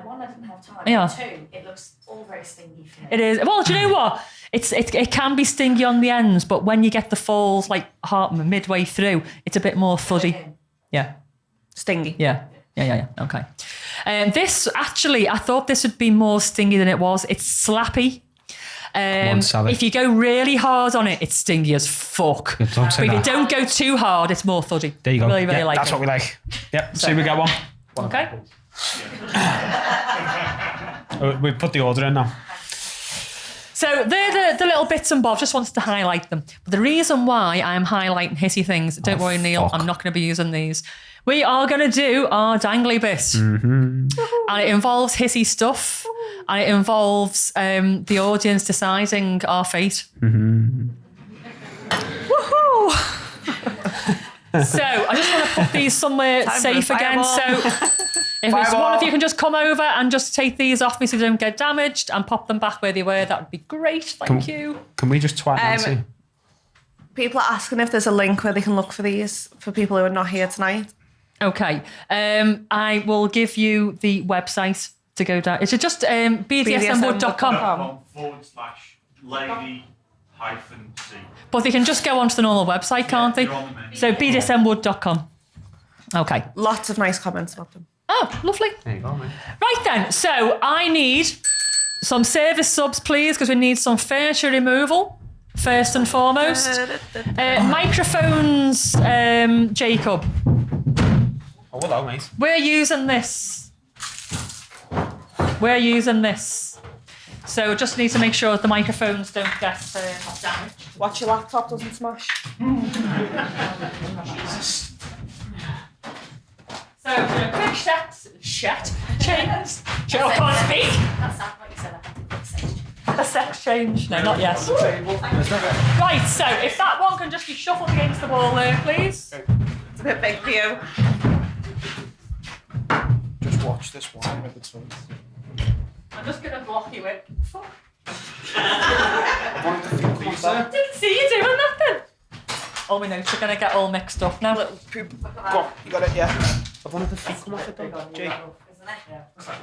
One, I didn't have time. Yeah. Two, it looks all very stingy for me. It is. Well, do you know what? It can be stingy on the ends, but when you get the falls like midway through, it's a bit more fuzzy. Yeah. Stingy. Yeah. Okay. This actually, I thought this would be more stingy than it was. It's slappy. If you go really hard on it, it's stingy as fuck. Yeah, but if you don't go too hard, it's more fudgy. There you go. Really, really like that's it. what we like. Yep. So we get one. Okay. We put the order in now. So they're the little bits and bobs. Just wanted to highlight them. But the reason why I'm highlighting hissy things, don't worry, Neil, I'm not going to be using these. We are going to do our dangly bit. Mm-hmm. And it involves hissy stuff. And it involves the audience deciding our fate. Mm-hmm. Woohoo! So I just want to put these somewhere safe again. So if it's one of you can just come over and just take these off me so they don't get damaged and pop them back where they were, that would be great. Thank you. Can we just twat Nancy? People are asking if there's a link where they can look for these for people who are not here tonight. Okay. I will give you the website to go down. Is it just bdsmwood.com? /lady-c. But they can just go onto the normal website, can't they? So bdsmwood.com. Okay. Lots of nice comments about them. Oh, lovely. There you go, mate. Right then. So I need some service subs, please, because we need some furniture removal, first and foremost. Microphones, Jacob. Oh, hello, mate. We're using this. So just need to make sure that the microphones don't get damaged. Watch your laptop doesn't smash. So quick change. Joe, I can't speak. That sounded like you said I had to fix it. sex change. No, not yet. Right, so if that one can just be shuffled against the wall there, please. It's a bit big for you. Just watch this one with the tongue. I'm just going to block you in. Fuck. Lisa. Didn't see you doing that then. All my notes are going to get all mixed up now. Go on, you got it, yeah. I've wanted the feet come off it though. Jake.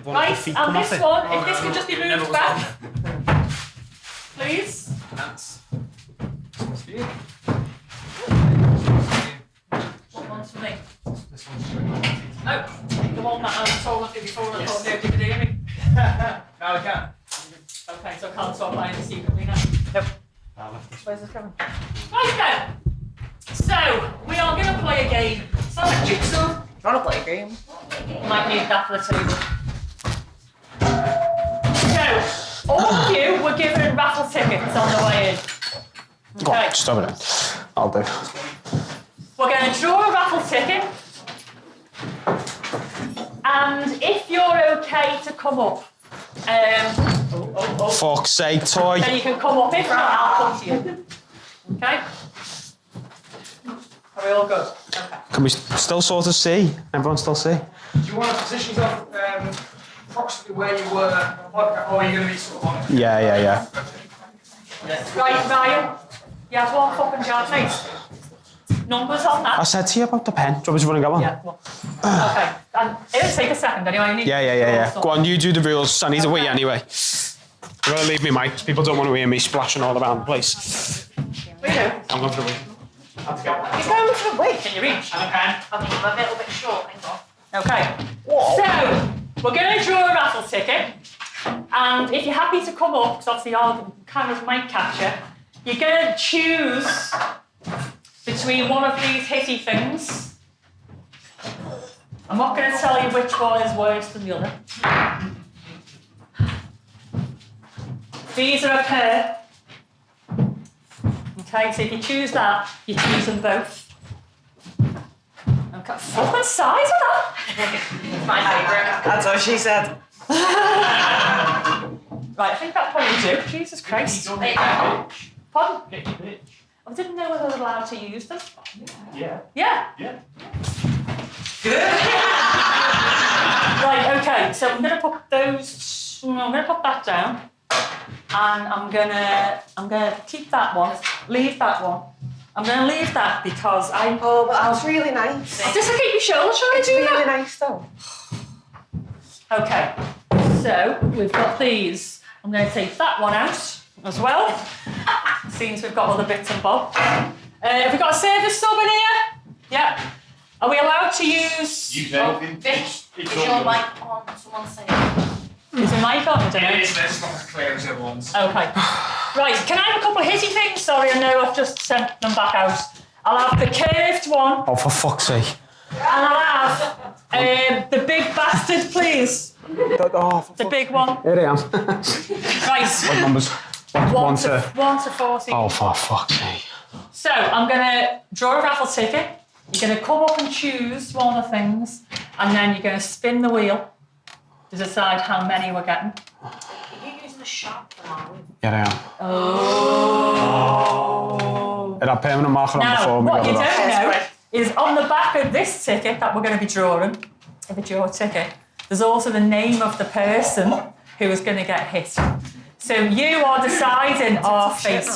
Right, and this one, if this could just be moved back. Please. What one's for me? This one's for me. Oh, the one that I was told of you before and I thought nobody could hear me. Now I can. Okay, so I can't stop playing this secretly now. Nope. Where's this going? Right then. So, we are going to play a game. It's not like jigsaw. You want to play a game? Might need that for the table. So, all of you were given raffle tickets on the way in. Go on, Okay. stop it. I'll do. We're going to draw a raffle ticket. And if you're okay to come up, Fuck's sake, toy. then you can come up. If not, I'll come to you. Okay? Are we all good? Okay. Can we still sort of see? Everyone still see? Do you want to position yourself approximately where you were, or are you going to be sort of on? Yeah. Right, Ryan. You have one fucking jar, mate. Numbers on that. I said to you about the pen. Do you want me to go on? Yeah, come on. Okay. And it'll take a second anyway. I need Yeah. Go on, you do the rules. I need a wee anyway. I'm going to leave me mic because people don't want to hear me splashing all around the place. We do. I'm going for the wee. You're going for the wig. Can you reach? I'm a little bit short, hang on. Okay. So, we're going to draw a raffle ticket. And if you're happy to come up, because obviously our cameras might catch you, you're going to choose between one of these hitty things. I'm not going to tell you which one is worse than the other. These are a pair. Okay, so if you choose that, you choose them both. Okay, fucking size of that! It's my favourite. That's what she said. Right, I think that probably do. Jesus Christ. There you go. Pardon? I didn't know whether I was allowed to use them. Yeah. Yeah. Yeah. Right, okay, so I'm going to put those, I'm going to put that down. And I'm gonna keep that one, leave that one. I'm gonna leave that because Oh, but that was really nice. just look at your shoulder trying It's to do really that. nice though. Okay, so we've got these. I'm going to take that one out as well. Seems we've got other bits and bobs. Have we got a service sub in here? Yeah. Are we allowed to use? Vic, is your mic on? Someone say it. Is the mic on? I don't know. It's not as clear as it was. Okay. Right, can I have a couple of hitty things? Sorry, I know I've just sent them back out. I'll have the curved one, Oh, for fuck's sake. and I'll have the big bastard, please. The big one. Here I am. Right. What numbers? One to 40. Oh, for fuck's sake. So, I'm going to draw a raffle ticket. You're going to come up and choose one of the things, and then you're going to spin the wheel to decide how many we're getting. Are you using the sharp one? Here I am. Oh. It had permanent marker on before Now, we what got you it off. don't know is on the back of this ticket that we're going to be drawing, if it's your ticket, there's also the name of the person who is going to get hit. So you are deciding our fate.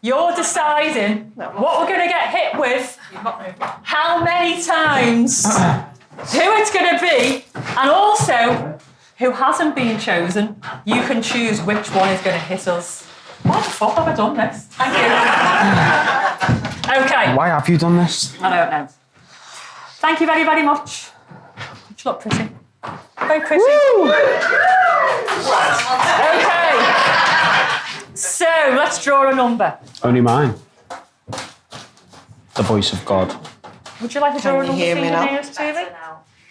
You're deciding what we're going to get hit with, how many times, who it's going to be, and also who hasn't been chosen. You can choose which one is going to hit us. Why the fuck have I done this? Thank you. Okay. Why have you done this? I don't know. Thank you very, very much. You look pretty. Very pretty. Okay. So let's draw a number. Only mine. The voice of God. Would you like to draw a you number hear me now? fingernails to me?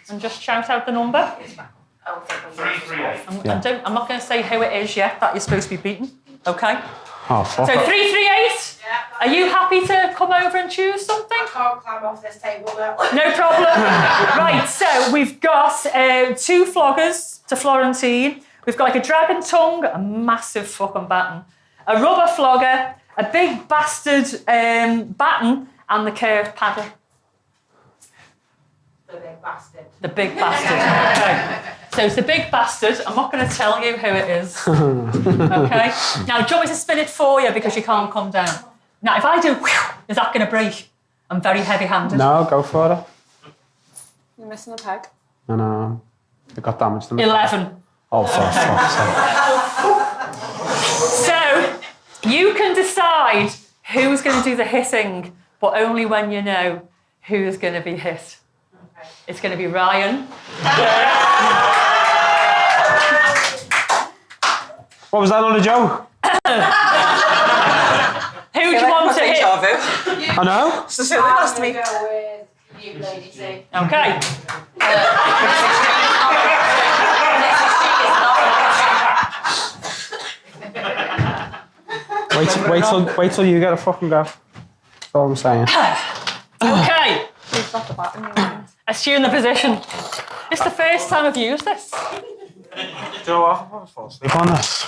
And just shout out the number? Oh, 338. I'm not going to say who it is yet that you're supposed to be beating. Okay? Oh, fuck. So 338. Are you happy to come over and choose something? I can't climb off this table now. No problem. Right, so we've got 2 floggers to Florentine. We've got like a dragon tongue, a massive fucking baton, a rubber flogger, a big bastard baton, and the curved paddle. The big bastard. The big bastard. Okay. So it's the big bastard. I'm not going to tell you who it is. Okay. Now, do you want me to spin it for you because you can't come down? Now, if I do, is that going to break? I'm very heavy-handed. No, go for it. You're missing a peg. No. They got damaged. 11. Oh, for fuck's sake. So you can decide who's going to do the hitting, but only when you know who's going to be hit. It's going to be Ryan. What was that on a joke? Who do you want to hit? I know. So they asked me. Go with you, Lady T. Okay. Wait till you get a fucking go. That's all I'm saying. Okay. You've got the button in your hand. Assume the position. It's the first time I've used this. Do you know what? I'll fall asleep on this.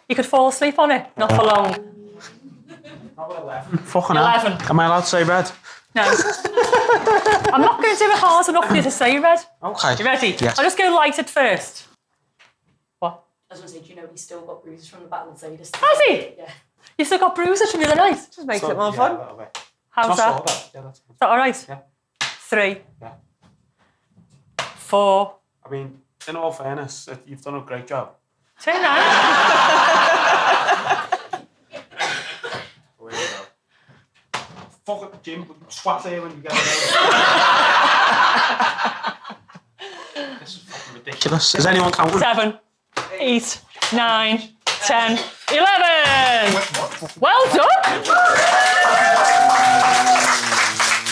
You could fall asleep on it, not for long. Fucking hell. 11. Am I allowed to say red? No. I'm not going to do it hard enough for you to say red. Okay. You ready? Yes. I'll just go light at first. What? I was going to say, do you know he's still got bruises from the battle of Zadis? Has he? Yeah. You still got bruises from the other night. Just makes it more fun. How's that? Yeah, that's Is that all right? Yeah. 3. Yeah. 4. I mean, in all fairness, you've done a great job. 2 now. Away you go. Fuck it, Jim. Swat here when you get it This is fucking ridiculous. Is anyone counting? 7, 8, 9, 10, 11. Well done.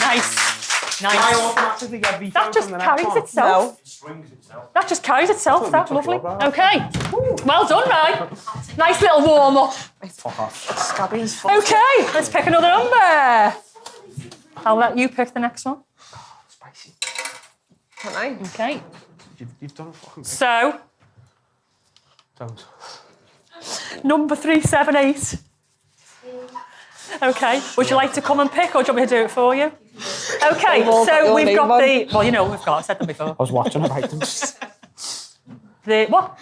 Nice. Nice. automatically get veto That just from the next carries one? itself. That just carries itself. That's lovely. Okay. Well done, Ryan. Nice little warm up. Fuck off. Scabby as fuck. Okay, let's pick another number. I'll let you pick the next one. Spicy. Can't I? Okay. You've done a fucking great So, Don't. number 378. Okay. Would you like to come and pick, or do you want me to do it for you? Okay. got So your we've name got on. the. Well, you know what we've got. I said them before. I was watching about them. The what?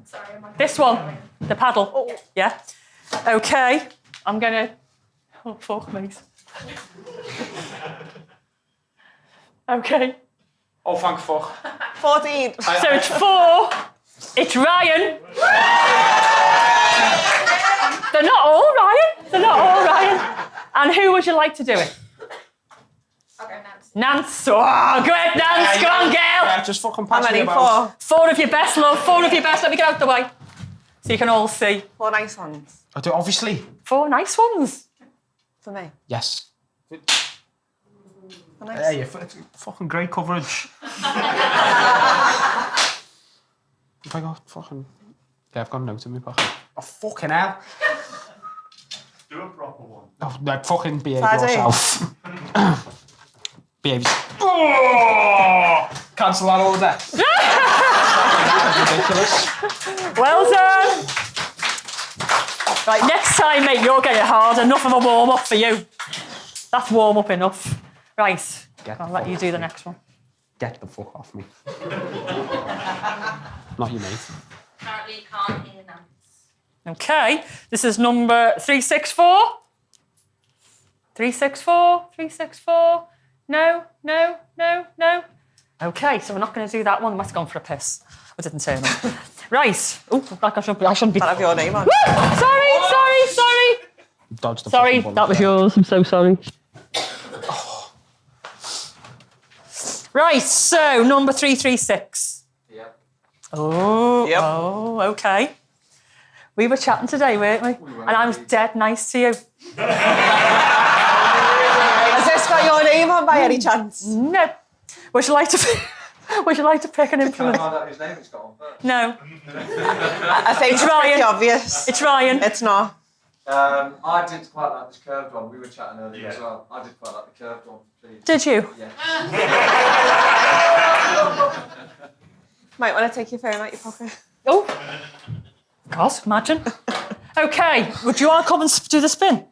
Sorry, am I... This one. The paddle. Yeah. Okay. I'm gonna. Oh fuck me. Okay. Oh, thank fuck. 14. So it's 4. It's Ryan. They're not all Ryan. They're not all Ryan. And who would you like to do it? Okay, Nance. Nance. Oh, great, Nance. Go on, girl. Yeah, just fucking How pass me many? about. 4. 4 of your best, love. 4 of your best. Let me get out the way. So you can all see. 4 nice ones. I do, obviously. 4 nice ones. For me. Yes. 4 nice. Yeah, it's fucking great coverage. Have I got fucking... Yeah, I've got a note in my pocket. Oh, fucking hell. Do a proper one. Oh, no, fucking behave Paddy. yourself. Behave. Oh! Cancel that order. Ridiculous. Well done. Right, next time, mate, you're getting hard. Enough of a warm-up for you. That's warm-up enough. Right, I'll let you do the next one. Get the fuck off me. Not you, mate. Apparently you can't hear Nance. Okay, this is number 364. 364, 364. No, no, no, no. Okay, so we're not going to do that one. I must have gone for a piss. I didn't turn up. Right. Oh, like I shouldn't be. Can't have your name on. Woo! Sorry. Dodge the Sorry, fucking bullet. that was yours. I'm so sorry. Right, so number 336. Yep. Oh, Yep. oh, okay. We were chatting today, weren't we? And I was dead nice to you. Has this got your name on by any chance? No. Would you like to pick an Can I influence? find out whose name it's got on first? No. I think it's Ryan. pretty obvious. It's Ryan. It's not. I did quite like this curved one. We were chatting earlier as Yeah. well. I did quite like the curved one, please. Did you? Yeah. Might want to take your phone out your pocket. Oh. God, imagine. Okay, would you want to come and do the spin?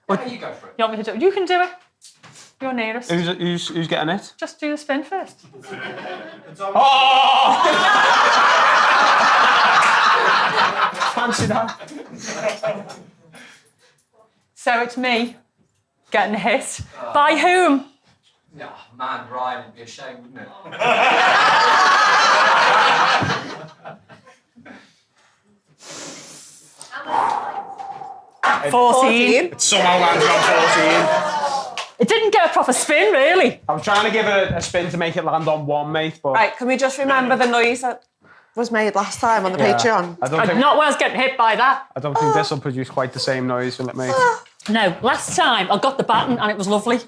Yeah, you go for it. You want me to do it? You can do it. You're nearest. Who's getting it? Just do the spin first. Oh! Fancy that. So it's me getting hit. By whom? Yeah, man, Ryan, it'd be a shame, wouldn't it? 14. It somehow landed on 14. It didn't get a proper spin, really. I was trying to give it a spin to make it land on 1, mate, but... Right, can we just remember the noise that was made last time on the Patreon? I don't think, Not when I was getting hit by that. I don't think this will produce quite the same noise, will it, mate? No, last time I got the baton and it was lovely.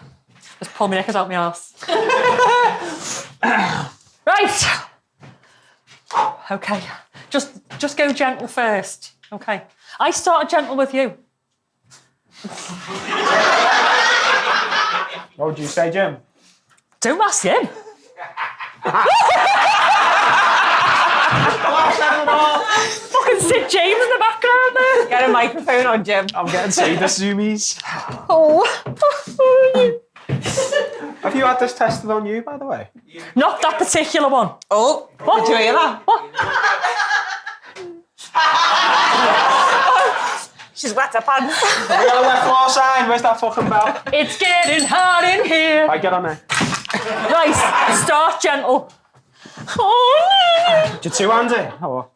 Just pull my knickers out my arse. Right. Okay. Just go gentle first. Okay. I started gentle with you. What would you say, Jim? Don't ask him. Fucking Sid James in the background there. Get a microphone on, Jim. I'm getting to see the zoomies. Oh. Have you had this tested on you, by the way? Not that particular one. Oh, What? did you hear that? What? She's wet her pants. We got a left floor sign. Where's that fucking bell? It's getting hot in here. Right, get on there. Right, start gentle. Oh. You're two-handed. Oh,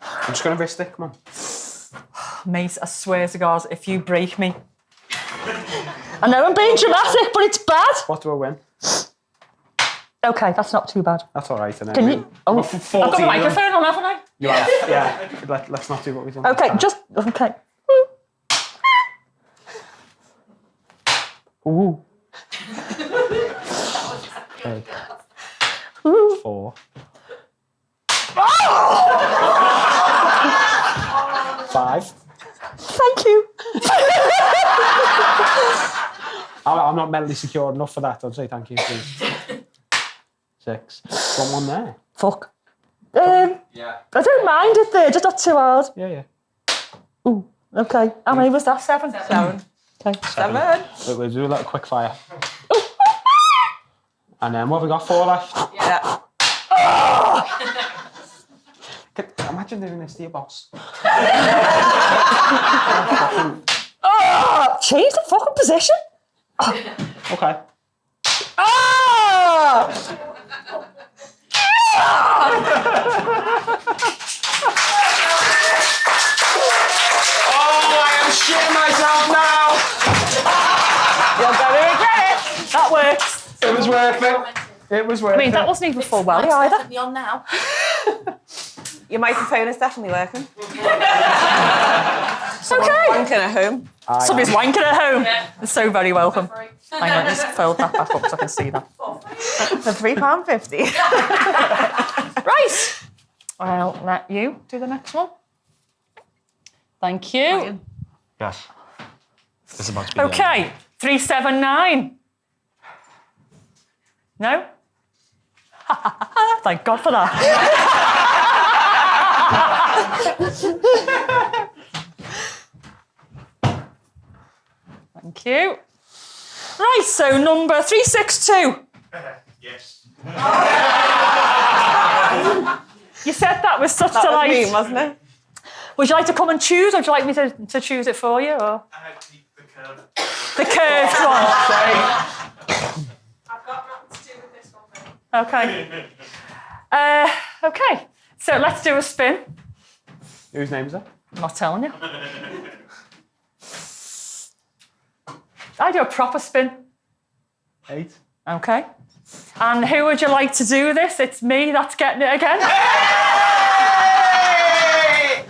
I'm just going to wrist it, come on. Mate, I swear to God, if you break me. I know I'm being dramatic, but it's bad. What do I win? Okay, that's not too bad. That's all right, isn't it? Can you? Oh, I've 14 got a microphone on, haven't I? You have, yeah. Let's not do what we've done. Okay, just okay. Ooh. Okay. 4. 5. Thank you. I'm not mentally secure enough for that. I'll say thank you, please. 6. Got one there. Fuck. Yeah. I don't mind it there, just not too hard. Yeah. Ooh, okay. How many was that? 7? 7. Okay. 7. We'll do a little quick fire. And then what have we got? 4 left. Yeah. Imagine doing this to your boss. Change the fucking position. Okay. Oh, I am shitting myself now. You're gonna regret it. That works. It was worth it. It was worth I mean, it. that wasn't even full welly It's either. definitely on now. Your microphone is definitely working. Okay. Wanking at home. Somebody's wanking at home. It's so very welcome. Hang on, just fold that back up so I can see that. For £3.50. Right. I'll let you do the next one. Thank you. Yes. This is about to be Okay, 379. No? Thank God for that. Thank you. Right, so number 362. Yes. You said that with such That was delight. me, wasn't it? Would you like to come and choose, or would you like me to choose it for you? Or? The curve. The curved one. I've got nothing to do with this one. Okay. Okay, so let's do a spin. Whose name is it? I'm not telling you. I do a proper spin. 8. Okay. And who would you like to do this? It's me that's getting it again. Hey!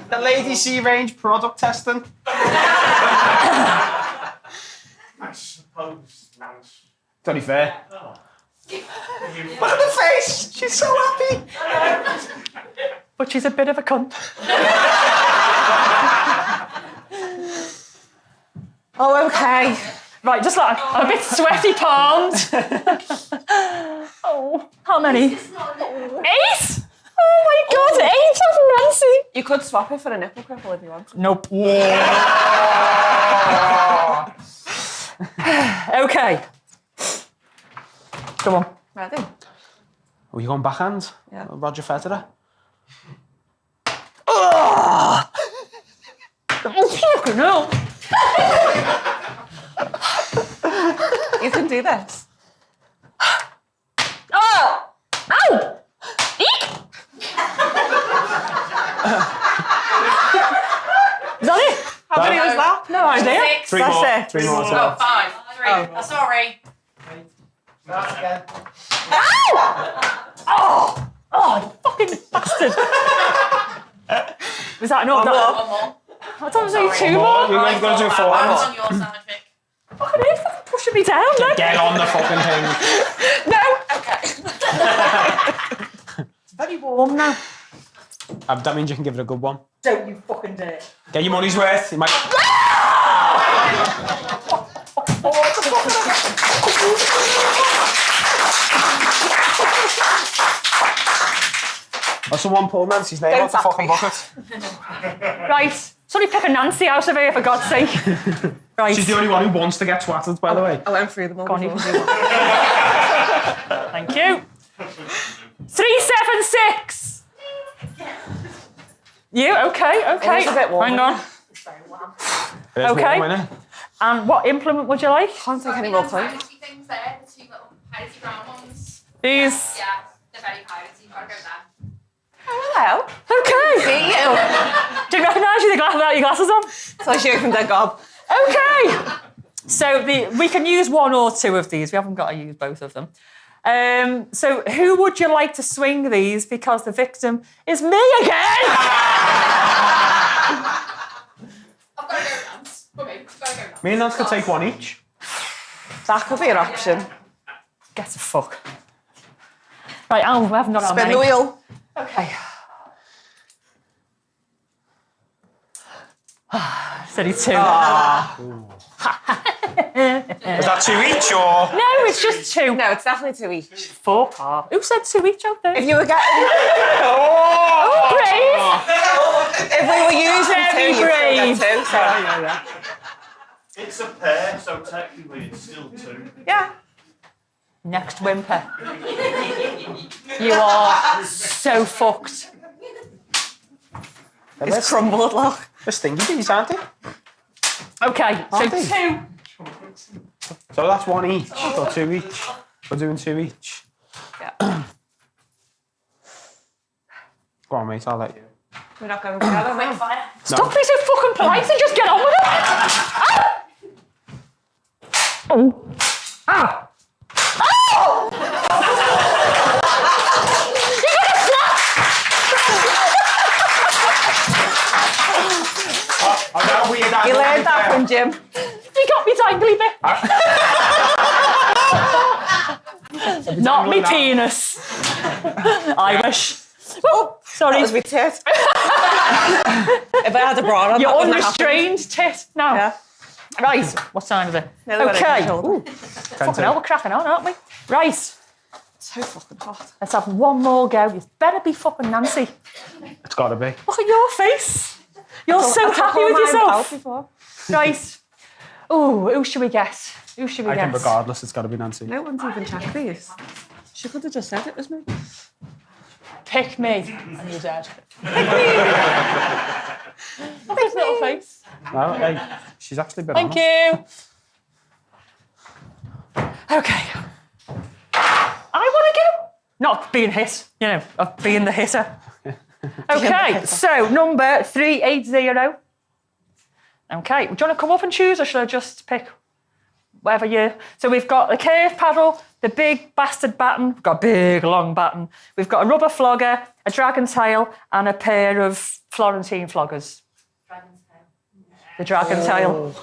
The Lady C range product testing. I suppose Nance. It's only fair. Look at the face. She's so happy. But she's a bit of a cunt. Oh, okay. Right, just like I'm a bit sweaty palmed. Oh, how many? 8? Oh my God, 8 You could swap it for a nipple cripple if you want. Nope. Okay. Come on. Ready? Are you going backhand? Yeah. Roger Federer? Fucking hell. You can do this. Oh! Ow! Eek! Is that it? How many was that? No idea. 6. Three That's more. it. 3 more. Oh, 5. 3. Oh, sorry. Oh, you fucking bastard. Was that not One that? One more. I thought it was only 2 You're more. going to do 4 I was hands. on your side, Vic. Fucking hell, fucking pushing me down, then. Get on the fucking thing. No. Okay. It's very warm now. That means you can give it a good one. Don't you fucking dare. Get your money's worth. You might... Oh, someone pulled Nancy's name Don't out the tap fucking me. bucket. Right. Somebody pick a Nancy out of here, for God's sake. Right. She's the only one who wants to get swatted, by the way. I went through them all Go on, you before. can do that. Thank you. 376. You okay? Okay. It is a bit warm, Hang on. It is Okay. warm, innit? And what implement would you like? Can't take any more time. Things there, the 2 little piratey brown ones. These. Yeah, they're very piratey. You've got to go there. Hello. Okay. See you. Didn't recognise you without your glasses on. So she opened their gob. Okay. So we can use 1 or 2 of these. We haven't got to use both of them. So who would you like to swing these? Because the victim is me again. I've got to go dance. Okay, I've got to go dance. Me and Nance could take 1 each. That could be an option. Get the fuck. Right, we haven't got our Spin many. the wheel. Okay. It's only 2. Is that 2 each or? No, it's just 2. No, it's definitely 2 each. 4 par. Who said 2 each out there? If you were getting, Oh, brave! if we were using Very 2, you'd brave. still get 2. So It's a pair, so technically it's still 2. yeah. Next whimper. You are so fucked. It's crumbled, look. They're stingy these, aren't they? Okay, so Aren't they? 2. So that's 1 each, or 2 each. We're doing 2 each. Yeah. Go on, mate, I'll let you. We're not going together, mate. Stop being so fucking polite and just get on with it. Oh. Ah. Oh! You're gonna flop! Oh, that weird You learned that from Jim. You got me dangly bit. Not me penis. Irish. Oh, sorry. That was my tit. If I had a bra on, Your that wouldn't have happened. unrestrained tit. No. Yeah. Right. What time is it? Nearly got it Okay. controlled. Ooh, fucking hell, we're cracking on, aren't we? Right. So fucking hot. Let's have 1 more go. You better be fucking Nancy. It's got to be. Look at your face. You're so happy with yourself. Right. Ooh, who should we get? Who should we I think get? regardless, it's got to be Nancy. No one's even checked these. She could have just said it was me. Pick me. And you're dead. Look at his little face. No, hey, she's actually been Thank honest. you. Okay. I want to go. Not being hit, you know, of being the hitter. Okay, so number 380. Okay, do you want to come up and choose, or should I just pick whatever you... So we've got the curved paddle, the big bastard baton, we've got a big long baton, we've got a rubber flogger, a dragon tail, and a pair of Florentine floggers. Dragon's tail. The dragon tail.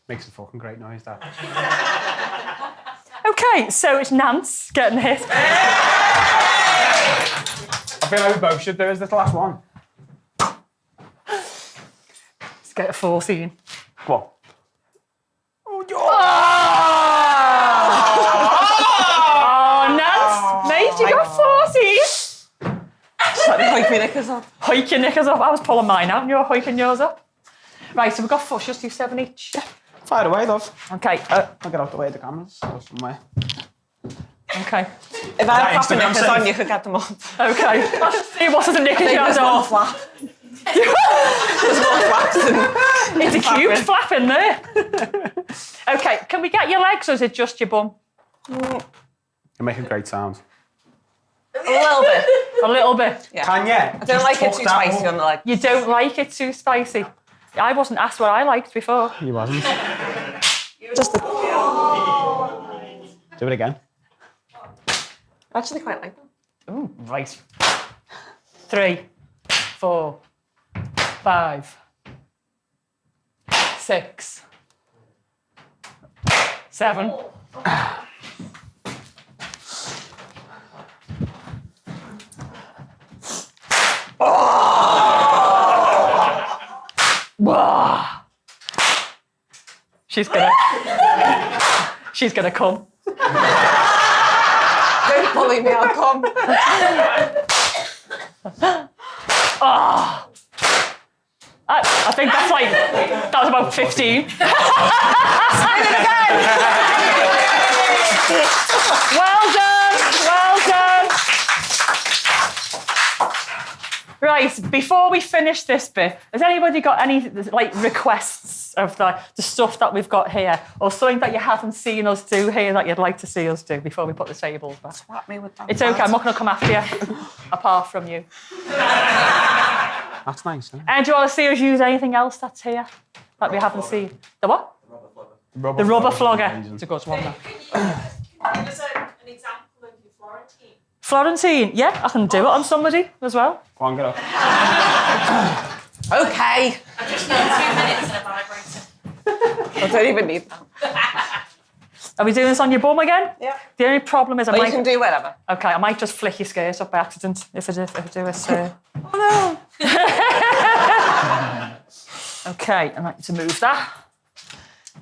Makes a fucking great noise, that. Okay, so it's Nance getting hit. I feel like we both should do. Is this the last one? Let's get a 14. What? Oh, Nance, mate, you got 14. Trying to hike my knickers up. Hike your knickers up. I was pulling mine out and you're hiking yours up. Right, so we've got 4. Just do 7 each. Fire away, love. Okay. I'll get out the way of the cameras. Go somewhere. Okay. If I had proper Instagram knickers safe. on, you could get them up. Okay. Let's see what sort of knickers you There's have more on. flap. There's more flaps than... It's a cute flap in there. Okay, can we get your legs or is it just your bum? You make a great sound. A little bit. A little bit. Yeah. Can you? I don't like it too spicy on the leg. You don't like it too spicy. I wasn't asked what I liked before. You wasn't. Just the... Do it again. I actually quite like them. Ooh, right. 3, 4, 5, 6, 7. Whoa. She's gonna come. Don't bully me, I'll come. I think that's like, that was about 15. Well done, well done. Right, before we finish this bit, has anybody got any like requests of the stuff that we've got here, or something that you haven't seen us do here that you'd like to see us do before we put the tables back? Swap me with that. It's okay, I'm not going to come after you, apart from you. That's nice, isn't it? And do you want to see us use anything else that's here that we haven't seen? The what? The rubber flogger. It's a good one, though. Give us an example of your Florentine. Florentine, yeah, I can do it on somebody as well. Go on, get up. Okay. I just need 2 minutes and a vibrator. I don't even need that. Are we doing this on your bum again? Yeah. The only problem is I Or you might... can do whatever. Okay, I might just flick your skirt up by accident if I do this. Oh no. Okay, I'd like to move that.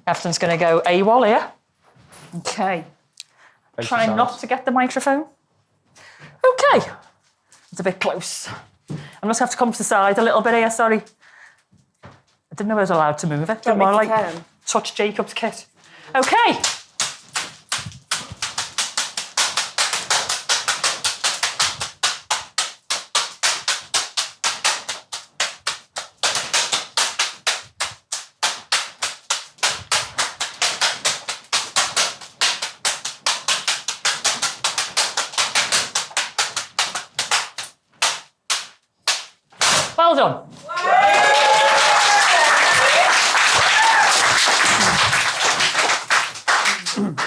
Everything's going to go AWOL here. Okay. Try not to get the microphone. Okay. It's a bit close. I'm just have to come to the side a little bit here, sorry. I didn't know I was allowed to move it. Didn't want to like touch Jacob's kit. Okay. Well done.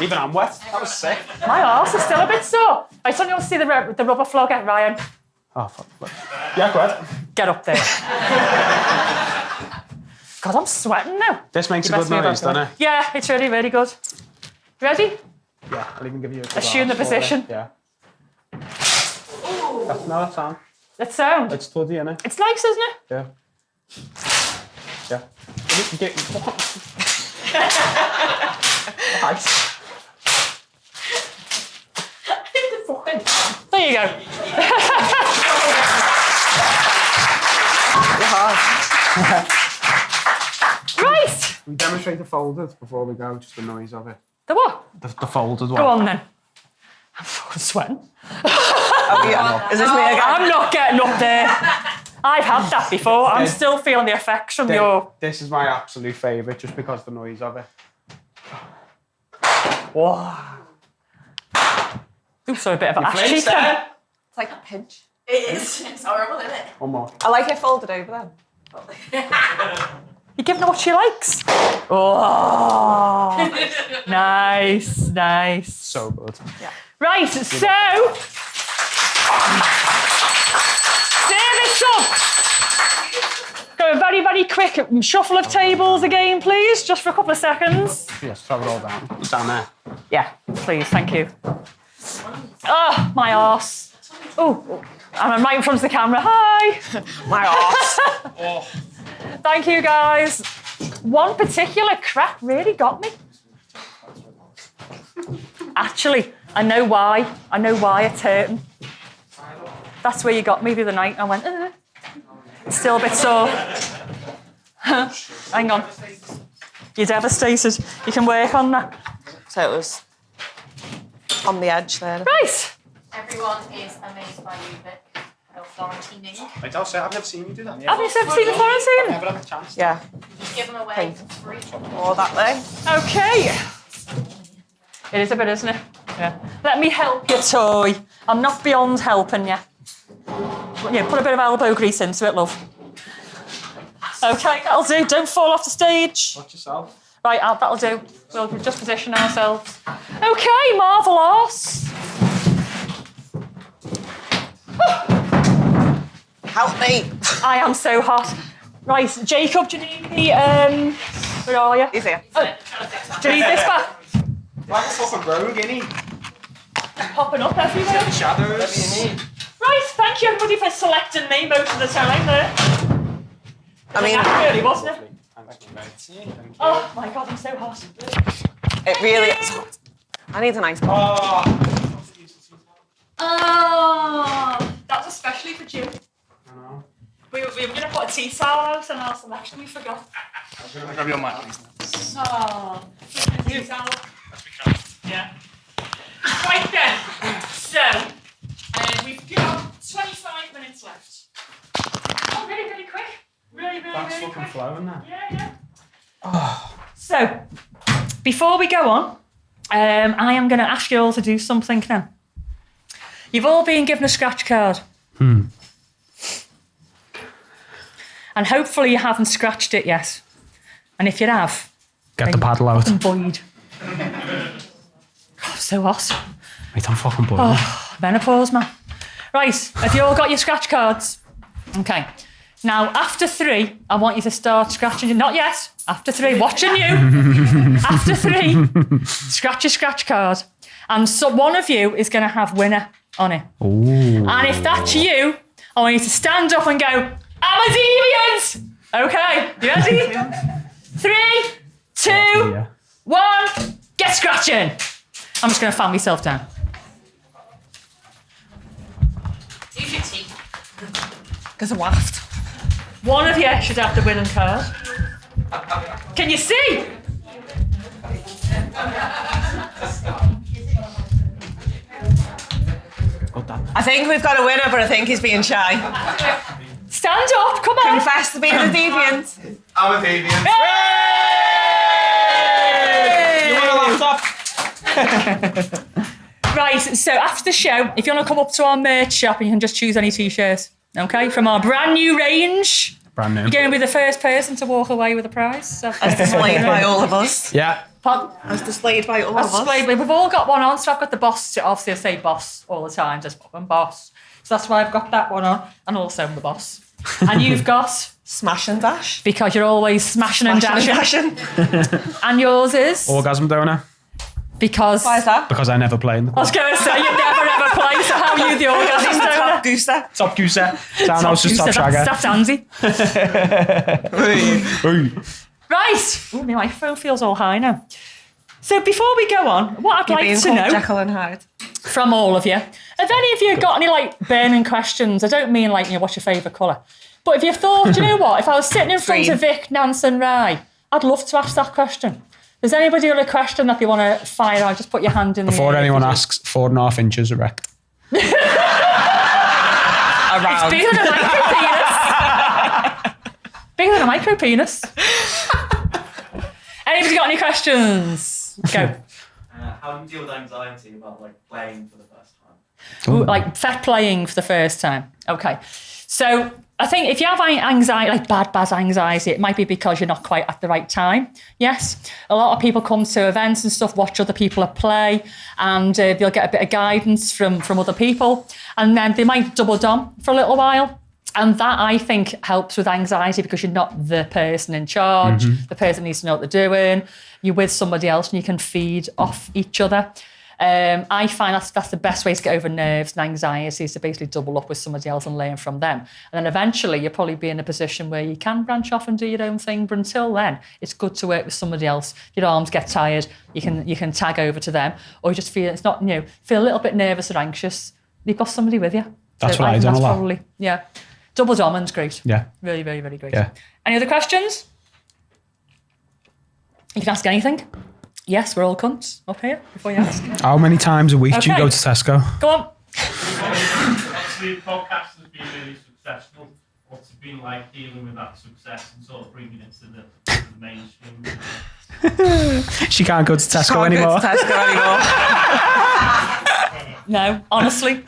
Even I'm wet. That was sick. My arse is still a bit sore. I just want you to see the rubber flogger, Ryan. Oh, fuck. Yeah, go ahead. Get up there. God, I'm sweating now. This makes You a best good move noise, out doesn't it? Yeah, it's really, really good. Ready? Yeah, I'll even give you a good Assume the arse for it. position. Yeah. That's no, that's on. Let's sound. It's bloody, innit? It's nice, isn't it? Yeah. Yeah. Nice. There you go. Right. We demonstrate the folded before we go, just the noise of it. The what? The folded one. Go on then. I'm fucking sweating. Is this me again? I'm not getting up there. I've had that before. I'm still feeling the effects from your... This is my absolute favourite, just because of the noise of it. Whoa. Ooh, so a bit of an ash cheek then. It's like a pinch. It is. It's horrible, isn't it? One more. I like it folded over then. You're giving her what she likes. Oh. Nice, nice. So good. Right, so... Service up. Go a very, very quick shuffle of tables again, please, just for a couple of seconds. Yes, throw it all down. It's down there. Yeah, please, thank you. Oh, my arse. Oh, and I'm right in front of the camera. Hi. My arse. Thank you, guys. One particular crack really got me. Actually, I know why. I know why it's hurting. That's where you got me the other night. I went, still a bit sore. Hang on. You're devastated. You can work on that. So it was on the edge there. Right. Everyone is amazed by you, Vic. No Florentining. I've never seen you do that. Have you ever seen the Florentine? Never had the chance. Yeah. Just give them away for free. More that way. Okay. It is a bit, isn't it? Yeah. Let me help you, Toy. I'm not beyond helping you. Yeah, put a bit of elbow grease into it, love. Okay, that'll do. Don't fall off the stage. Watch yourself. Right, that'll do. We'll just position ourselves. Okay, marvellous. Help me. I am so hot. Right, Jacob, do you need the, where are you? He's here. Oh, do you need this back? Like a fucking rogue, innit? Popping up everywhere. Shadows. Right, thank you everybody for selecting me most of the time there. I mean, Really, wasn't it? Thank you. Oh my God, I'm so hot. it really is hot. I need an ice pop. Oh, that's especially for you. I know. We were going to put a tea towel out and our selection, we forgot. Grab your mic, please. Oh, tea towel. Yeah. Right then. So, we've got 25 minutes left. Oh, really, really quick. Really, really, That's really fucking quick. flowing there. Yeah. So, before we go on, I am going to ask you all to do something now. You've all been given a scratch card. And hopefully you haven't scratched it yet. And if you have, Get the paddle out. void. Oh, so hot. Wait, I'm fucking boiling. Oh, menopause, man. Right, have you all got your scratch cards? Okay. Now, after 3, I want you to start scratching. Not yet. After 3, watching you. After 3, scratch your scratch card. And so one of you is going to have winner on it. Ooh. And if that's you, I want you to stand up and go, I'm a deviant! Okay, you ready? 3, 2, 1, get scratching! I'm just going to fan myself down. Use your teeth. Because I'm waft. One of you should have the winning card. Can you see? I think we've got a winner, but I think he's being shy. Stand up, come on. Confess to being a deviant. I'm a deviant. You want a laptop? Right, so after the show, if you want to come up to our merch shop, and you can just choose any t-shirt, okay, from our brand new range. Brand new. You're going to be the first person to walk away with a prize. So. As displayed by all of us. Yeah. Pardon? As displayed by all As of us. displayed, we've all got one on, so I've got the boss. Obviously, I say boss all the time, just fucking boss. So that's why I've got that one on, and also I'm the boss. And you've got... Smash and dash. Because you're always smashing and dashing. And yours is? Orgasm donor. Because... Why is that? Because I never play in the I was going to say, you never ever play, so how are you the orgasm donor? Top gooser. top gooser. Townhouse's top shagger. That's Andy. Right. Ooh, my microphone feels all high now. So before we go on, what I'd You're like being to called know Jekyll and Hyde. from all of you, have any of you got any like burning questions? I don't mean like, what's your favourite colour? But if you thought, you know what, if I was sitting in front of Vic, Nance and Ry, I'd love to ask that question. Does anybody got a question that you want to fire on? Just put your hand in the air. Before anyone asks, 4.5 inches erect. Around. Bigger than a micro penis. Bigger than a micro penis. Anybody got any questions? Go. How do you deal with anxiety about like playing for the first time? Ooh, like playing for the first time. Okay. So I think if you have anxiety, like bad anxiety, it might be because you're not quite at the right time. Yes. A lot of people come to events and stuff, watch other people play, and they'll get a bit of guidance from other people. And then they might double down for a little while. And that, I think, helps with anxiety because you're not the person in charge. The person needs to know what they're doing. You're with somebody else and you can feed off each other. I find that's the best way to get over nerves and anxiety, is to basically double up with somebody else and learn from them. And then eventually you'll probably be in a position where you can branch off and do your own thing. But until then, it's good to work with somebody else. Your arms get tired, you can tag over to them, or you just feel feel a little bit nervous or anxious. You've got somebody with you. That's So what I think done a that's lot. probably, yeah. Double Domin's great. Yeah. Really, very, very great. Yeah. Any other questions? You can ask anything. Yes, we're all cunts up here before you ask. How many times a week do you Okay. go to Tesco? Go on. Obviously, the podcast has been really successful. What's it been like dealing with that success and sort of bringing it to the mainstream? She can't go to Tesco Can't go anymore. to Tesco anymore. No, honestly.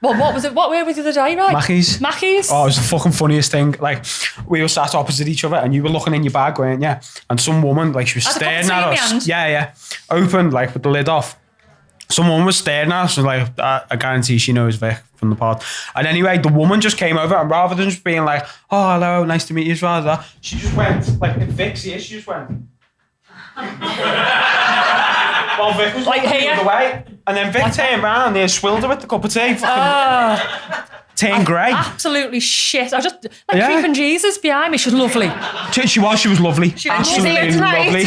Well, what was it? What were we the other day, right? Mackey's. Mackies. Oh, it was the fucking funniest thing. Like, we were sat opposite each other and you were looking in your bag, weren't you? And some woman, like, she was Had a cup of staring tea at in my us. hand. Yeah. Open, like, with the lid off. Someone was staring at us, and like, I guarantee she knows Vic from the pod. And anyway, the woman just came over, and rather than just being like, oh, hello, nice to meet you, rather, she just went, like, if Vic's here, she just went. Well, Vic was Like looking here? the other way, and then Vic turned around and they swilled her with the cup of tea. Turned grey. Absolutely shit. I just, like, Yeah. creeping Jesus behind me. She's lovely. She was lovely. Absolutely lovely.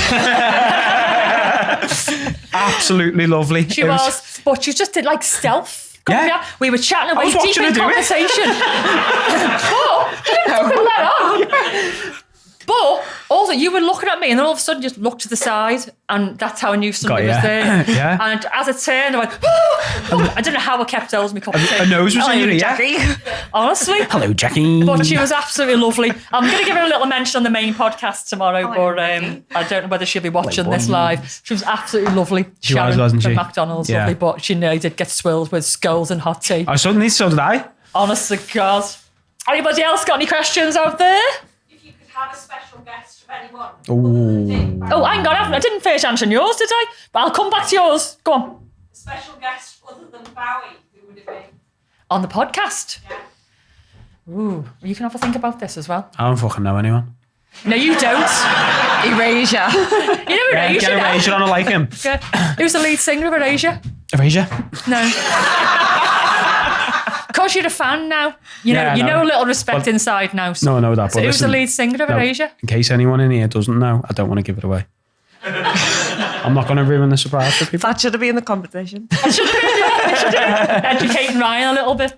Absolutely lovely. She It was, but she just did like stealth. Yeah. Yeah. We were chatting away was deep watching in her do it. conversation. But, fucking let on. But also, you were looking at me, and then all of a sudden, you just looked to the side, and that's how I knew somebody Got was ya. there. Yeah. And as it turned, I went, I don't know how I kept holding my cup of tea. Her nose was in your ear. Jackie. Honestly. Hello, Jackie. But she was absolutely lovely. I'm going to give her a little mention on the main podcast tomorrow, but I don't know whether she'll be watching this live. She was absolutely lovely. She Sharon was, wasn't from she? McDonald's, Yeah. lovely, but she nearly did get swilled with skulls and hot tea. Oh, suddenly, so did I. Honest to God. Anybody else got any questions out there? If you could have a special guest from anyone. Oh, hang on, I didn't finish answering yours, did I? But I'll come back to yours. Go on. A special guest other than Bowie, who would it be? On the podcast. Yeah. Ooh, you can have a think about this as well. I don't fucking know anyone. No, you don't. Erasure. You know Erasure Get now? Erasure on, I like him. Yeah. Who's the lead singer of Erasure? Erasure? No. Because you're a fan now. You know, Yeah, I you know. know a little respect But- inside now. So, No, I know that. so But who's the listen, lead singer of no, Erasure? in case anyone in here doesn't know, I don't want to give it away. I'm not going to ruin the surprise for people. That should have been the competition. Educating Ryan a little bit.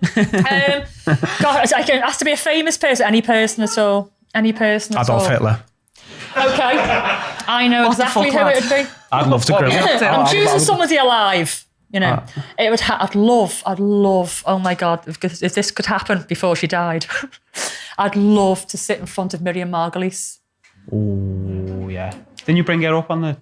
God, it has to be a famous person. Any person at all. Any person at all. Adolf Hitler. Okay. I know What the exactly fuck, who lad? it would be. I'd love to grill him. I'm choosing somebody alive. You know, it would. I'd love. Oh my God, if this could happen before she died, I'd love to sit in front of Miriam Margolyes. Oh, yeah. Didn't you bring her up on the...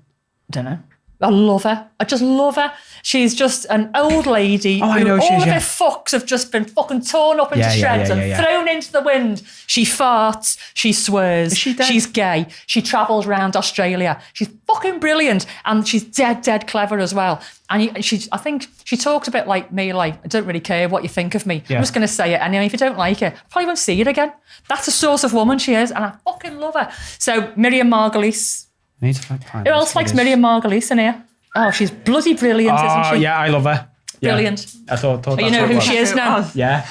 Don't know. I love her. I just love her. She's just an old lady. Oh, I know who she all is, of yeah. her fucks have just been fucking torn up into Yeah, yeah, shreds yeah, and yeah. thrown into the wind. She farts. She swears. Is she dead? She's gay. She travels around Australia. She's fucking brilliant. And she's dead clever as well. And I think she talks a bit like me, like, I don't really care what you think of me. Yeah. I'm just going to say it. And if you don't like it, I probably won't see it again. That's the sort of woman she is. And I fucking love her. So Miriam Margolyes. I need to find Who else likes Miriam Margolyes in here? Oh, she's bloody brilliant, isn't Oh, she? yeah, I love her. Yeah. Brilliant. I thought But you that's know what it who was. she is now? Yeah.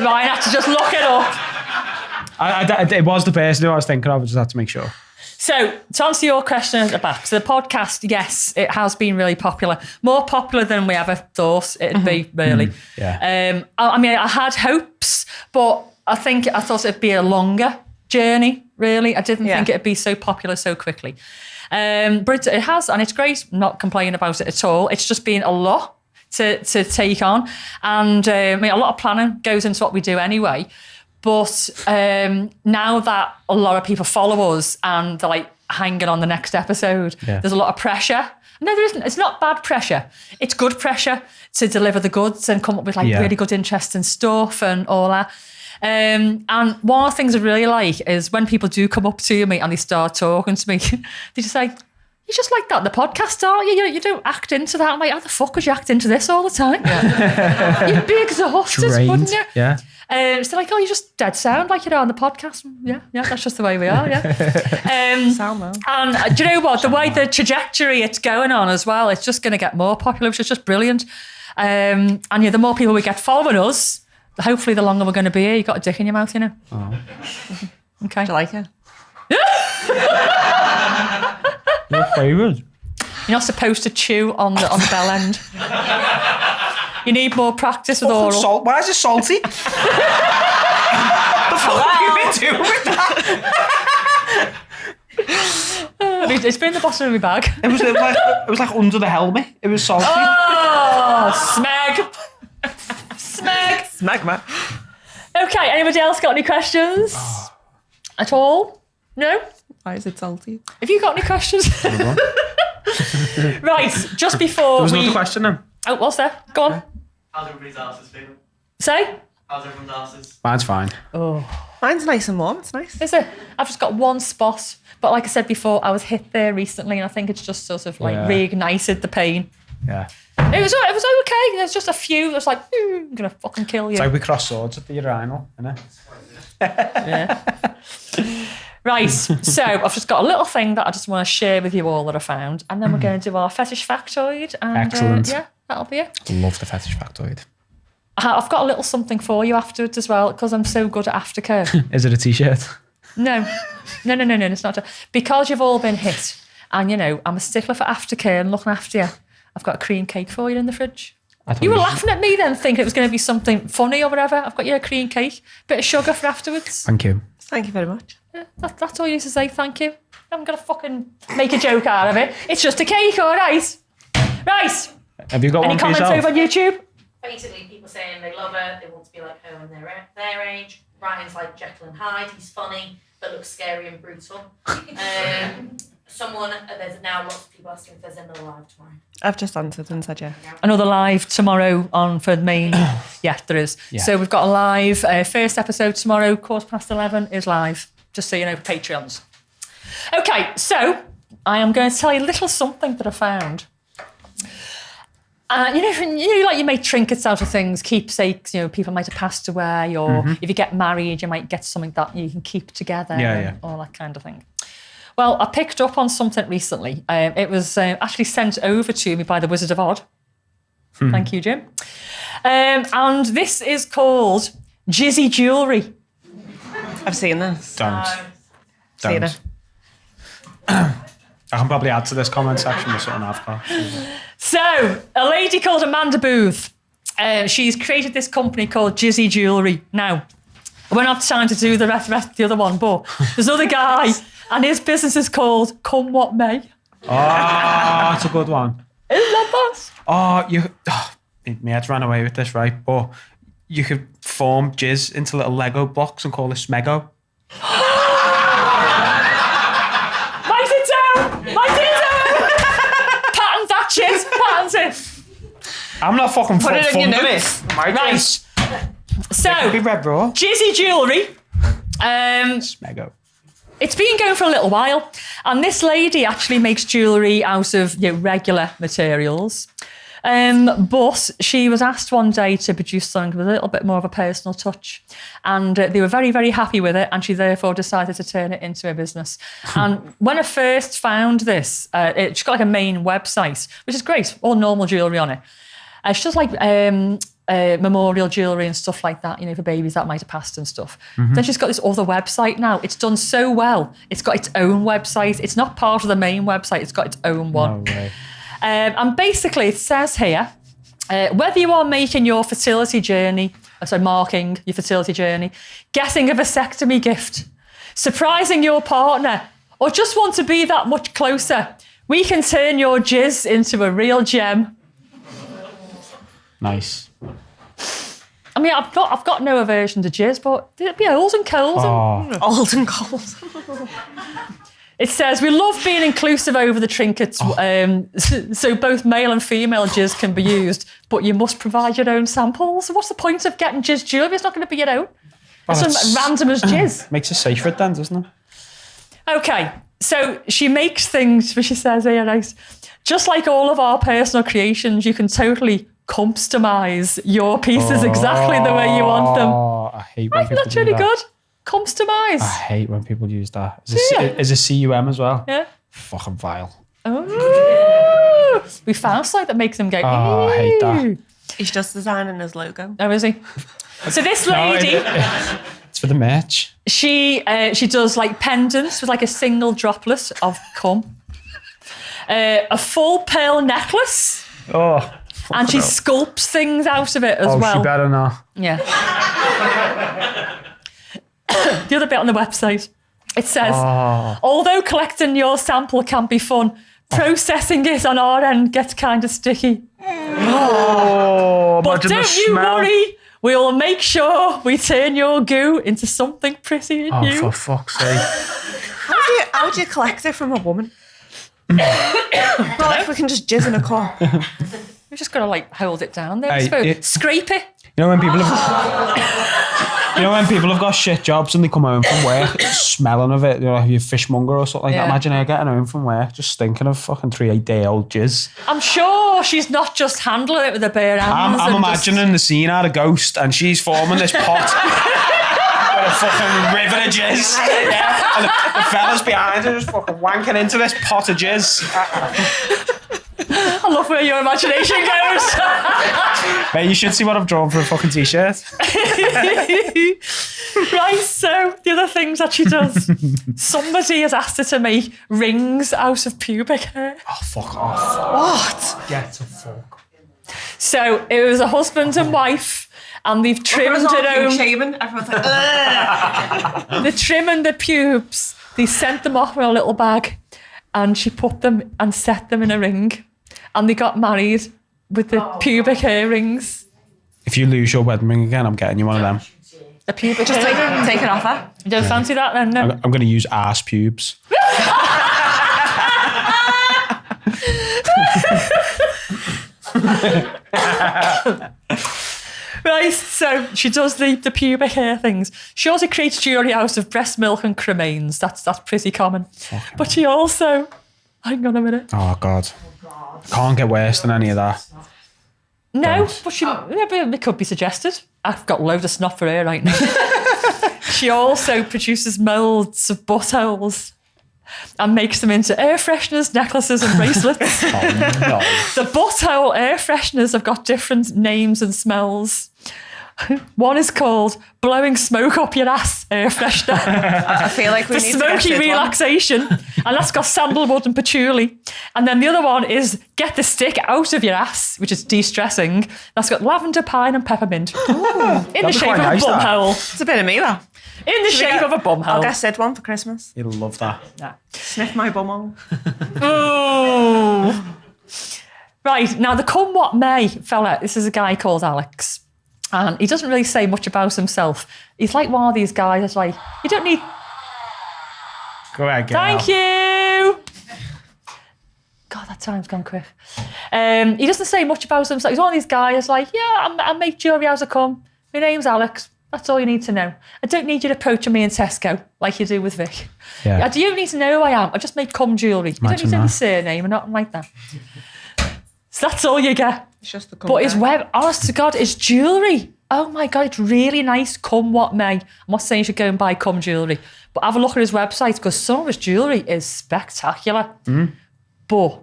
Ryan had to just look it up. It was the person who I was thinking of. I just had to make sure. So, to answer your question at the back, so the podcast, yes, it has been really popular. More popular than we ever thought it'd be, really. Yeah. I mean, I had hopes, but I thought it'd be a longer journey, really. I didn't think it'd be so popular so quickly. But it has, and it's great. I'm not complaining about it at all. It's just been a lot to take on. And I mean, a lot of planning goes into what we do anyway. But now that a lot of people follow us and they're like hanging on the next episode, there's a lot of pressure. No, there isn't. It's not bad pressure. It's good pressure to deliver the goods and come up with like really good, interesting stuff and all that. And one of the things I really like is when people do come up to me and they start talking to me, they just say, "You're just like that in the podcast, aren't you? You don't act into that." I'm like, "How the fuck would you act into this all the time? You'd be exhausted, wouldn't you?" Yeah. So they're like, "Oh, you just dead sound like you are on the podcast." Yeah, that's just the way we are, Sound though. And do you know what? The way the trajectory it's going on as well, it's just going to get more popular, which is just brilliant. And the more people we get following us, hopefully the longer we're going to be here. You got a dick in your mouth, you know. Oh. Okay. Do you like it? Your favourite? You're not supposed to chew on the bell end. You need more practice with Fucking oral. salt. Why is it salty? The fuck have you been doing with that? It's been in the bottom of my bag. It was like under the helmet. It was salty. Oh, smeg. Smegma. Okay, anybody else got any questions? At all? No? Why is it salty? Have you got any questions? Right, just before There was another question then. Oh, what's there? Go on. How's everybody's arses feeling? Say? How's everyone's arses? Mine's fine. Oh. Mine's nice and warm. It's nice. Is it? I've just got one spot. But like I said before, I was hit there recently and I think it's just sort of like reignited the pain. Yeah. It was okay. There's just a few that's like, I'm going to fucking kill you. It's like we cross swords at the urinal, innit? Yeah. Right, so I've just got a little thing that I just want to share with you all that I found, and then we're going to do our fetish factoid. And, Excellent. Yeah, that'll be it. Love the fetish factoid. I've got a little something for you afterwards as well, because I'm so good at aftercare. Is it a t-shirt? No, it's not. Because you've all been hit, and I'm a stickler for aftercare and looking after you, I've got a cream cake for you in the fridge. You were laughing at me then, thinking it was going to be something funny or whatever. I've got you a cream cake, bit of sugar for afterwards. Thank you. Thank you very much. Yeah, that's all you need to say, thank you. I'm going to fucking make a joke out of it. It's just a cake, all right? Right. Have you got Any one for comments yourself? over on YouTube? Basically, people saying they love her, they want to be like her when they're their age. Ryan's like Jekyll and Hyde, he's funny, but looks scary and brutal. There's now lots of people asking if there's another live tomorrow. I've just answered and said yeah. Another live tomorrow on for the main. Yeah, there is. Yeah. So we've got a live first episode tomorrow, 11:15 is live, just so you know, Patreons. Okay, so I am going to tell you a little something that I found. Like you make trinkets out of things, keepsakes, people might have passed away, or if you get married, you might get something that you can keep together, all that kind of thing. Well, I picked up on something recently. It was actually sent over to me by the Wizard of Odd. Thank you, Jim. And this is called Jizzy Jewellery. I've seen this. Don't. Seen it. I can probably add to this comment section with something I've got. So, a lady called Amanda Booth, she's created this company called Jizzy Jewellery. Now, I won't have time to do the rest of the other one, but there's another guy, and his business is called Come What May. Oh, that's a good one. Isn't that boss? My head's ran away with this, right? But you could form jizz into little Lego blocks and call it Smego. Write it down! Patent that shit! Patent it! I'm not fucking Put it in your notes. Right. So, Be red raw. Jizzy Jewellery. Smego. It's been going for a little while, and this lady actually makes jewellery out of regular materials. But she was asked one day to produce something with a little bit more of a personal touch, and they were very, very happy with it, and she therefore decided to turn it into a business. And when I first found this, she's got like a main website, which is great, all normal jewellery on it. She does like memorial jewellery and stuff like that, for babies that might have passed and stuff. Then she's got this other website now. It's done so well. It's got its own website. It's not part of the main website. It's got its own one. No way. And basically it says here, whether you are making your fertility journey, marking your fertility journey, getting a vasectomy gift, surprising your partner, or just want to be that much closer, we can turn your jizz into a real gem. Nice. I mean, I've got no aversion to jizz, but it'd be old and cold. Old and cold. It says, we love being inclusive over the trinkets, so both male and female jizz can be used, but you must provide your own samples. What's the point of getting jizz jewellery? It's not going to be your own. It's as random as jizz. Makes it safer then, doesn't it? Okay, so she makes things, which she says here, right? Just like all of our personal creations, you can totally customise your pieces exactly the way you want them. Oh, I hate when I think people that's do really that. good. Customise. I hate when people use that. Is it CUM as well? Yeah. Fucking vile. Oh, we found something that makes them go. Oh, I hate that. "Ew." He's just designing his logo. Oh, is he? So this lady, It's for the merch. she does like pendants with like a single droplet of cum, a full pearl necklace, Oh. And she sculpts things out of it as well. She better not. Yeah. The other bit on the website, it says, although collecting your sample can be fun, processing it on our end gets kind of sticky. But don't you worry, we'll make sure we turn your goo into something pretty and new. For fuck's sake. How do you collect it from a woman? Not like we can just jizz in a cup. We've just got to like hold it down there. I suppose. Scrape it. You know when people have got shit jobs and they come home from work smelling of it, you know, you fishmonger or something like that. Imagine her getting home from work just stinking of fucking 3-8-day-old jizz. I'm sure she's not just handling it with her bare hands. I'm imagining the scene out of Ghost and she's forming this pot with a fucking river of jizz. Yeah. And the fellas behind her just fucking wanking into this pot of jizz. I love where your imagination goes. Mate, you should see what I've drawn for a fucking t-shirt. Right, so the other things that she does. Somebody has asked her to make rings out of pubic hair. Oh, fuck off. What? Get the fuck. So it was a husband and wife, and they've trimmed it home. Shaven. Everyone's like, ugh. They're trimming the pubes. They sent them off in a little bag, and she put them and set them in a ring. And they got married with the pubic hair rings. If you lose your wedding ring again, I'm getting you one of them. The pubic Just hair. take it off her. You don't fancy that then? No. I'm going to use arse pubes. Right, so she does the pubic hair things. She also creates jewellery out of breast milk and cremains. That's pretty common. But she also... Hang on a minute. Oh, God. Can't get worse than any of that. No, but it could be suggested. I've got loads of snot for her right now. She also produces moulds of buttholes and makes them into air fresheners, necklaces and bracelets. Oh, no. The butthole air fresheners have got different names and smells. One is called blowing smoke up your ass air freshener. I feel like we for need smoky to get relaxation, and that's got sandalwood and patchouli. And then the other one is get the stick out of your ass, which is de-stressing. That's got lavender, pine, and peppermint. In the shape of a bum hole. It's a bit of me, though. In the shape of a bum hole. I'll get Sid one for Christmas. You'll love that. Yeah. Sniff my bum hole. Ooh. Right, now the come what may fella, this is a guy called Alex. And he doesn't really say much about himself. He's like one of these guys that's like, you don't need... Go ahead, girl. Thank you. God, that time's gone quick. He doesn't say much about himself. He's one of these guys that's like, yeah, I make jewellery as I come. My name's Alex. That's all you need to know. I don't need you to approaching me in Tesco like you do with Vic. Yeah. Do you need to know who I am? I just make cum jewellery. You don't need any that. surname or nothing like that. So that's all you get. It's just the cum. But his web, honest to God, is jewellery. Oh my God, it's really nice, come what may. I'm not saying you should go and buy cum jewellery, but have a look at his website because some of his jewellery is spectacular. But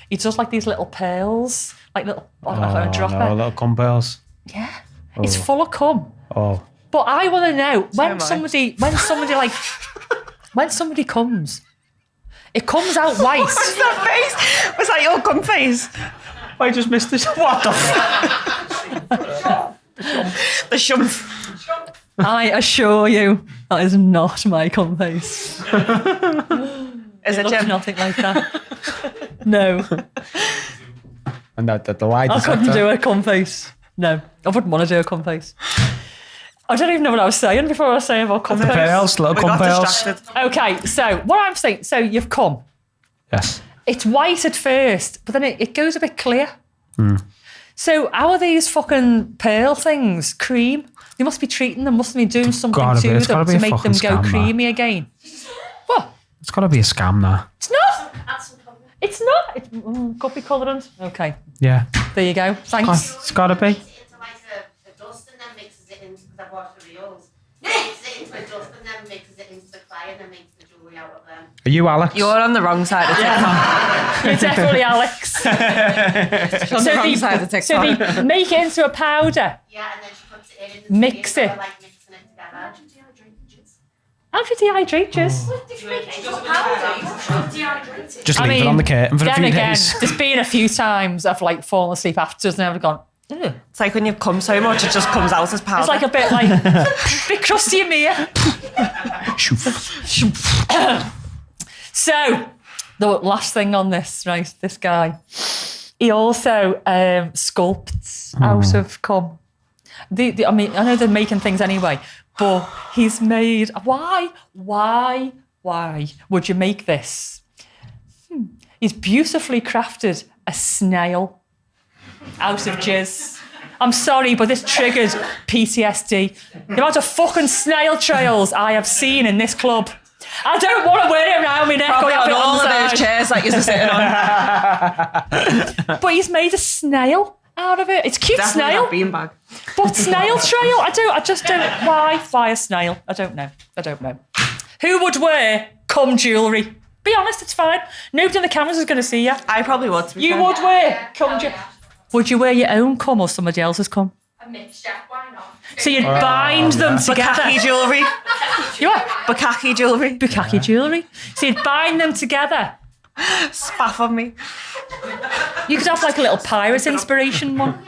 he does like these little pearls, like little, I don't know, a dropper. No, little cum pearls. Yeah, it's full of cum. Oh. But I want to know when am I. somebody comes, it comes out white. What's that face? Was that your cum face? I just missed this. What the fuck? The shump. I assure you, that is not my cum face. Is it, Looks Jim? nothing like that. No, And the light I is couldn't do a cum face. No, I wouldn't want to do a cum face. I don't even know what I was saying before I was saying about cum face. Pearls, little We cum got pearls. distracted. Okay, so what I'm saying, so you've come. Yes. It's white at first, but then it goes a bit clear. So how are these fucking pearl things cream? They must be treating them, mustn't be doing something gotta be. to It's them gotta be to a make them fucking go scam, that. creamy again. What? It's got to be a scam now. It's not. It's not. It could be colourant. Okay, Yeah. there you go. Thanks. It's got to be. Into like a dust and then mixes it into, because I've watched the reels. Mixes it into a dust and then mixes it into the clay and then makes the jewellery out of them. Are you Alex? You're on the wrong side of TikTok. You're definitely Alex. You're on the wrong side of So TikTok. they make it into a powder. Yeah, and then she puts it in. Mix the it. like mixing it together. How do you dehydrate jizz? Did you make it into a powder? You should dehydrate it. Just leave it on the curtain for a then few again, days. there's been a few times I've like fallen asleep afterwards and I've gone, ugh. It's like when you've come so much, it just comes out as powder. It's like a bit bit crusty in me. So, the last thing on this, right? This guy, he also sculpts out of cum. I mean, I know they're making things anyway, but he's made. Why would you make this? He's beautifully crafted a snail out of jizz. I'm sorry, but this triggered PTSD. The amount of fucking snail trails I have seen in this club. I don't want to wear it around my neck. Probably or have on it all the of side. those chairs that you're sitting on. But he's made a snail out of it. It's a cute Definitely snail. not beanbag. But snail trail? I just don't. Why a snail? I don't know. Who would wear cum jewellery? Be honest, it's fine. Nobody on the cameras is going to see you. I probably would. To be You fair. would wear cum jewellery. Would you wear your own cum or somebody else's cum? A mixture, why not? So you'd bind them together. Bukkake jewellery. You what? Bukkake jewellery. Bukkake jewellery. So you'd bind them together. Spaff on me. You could have like a little pirate inspiration one.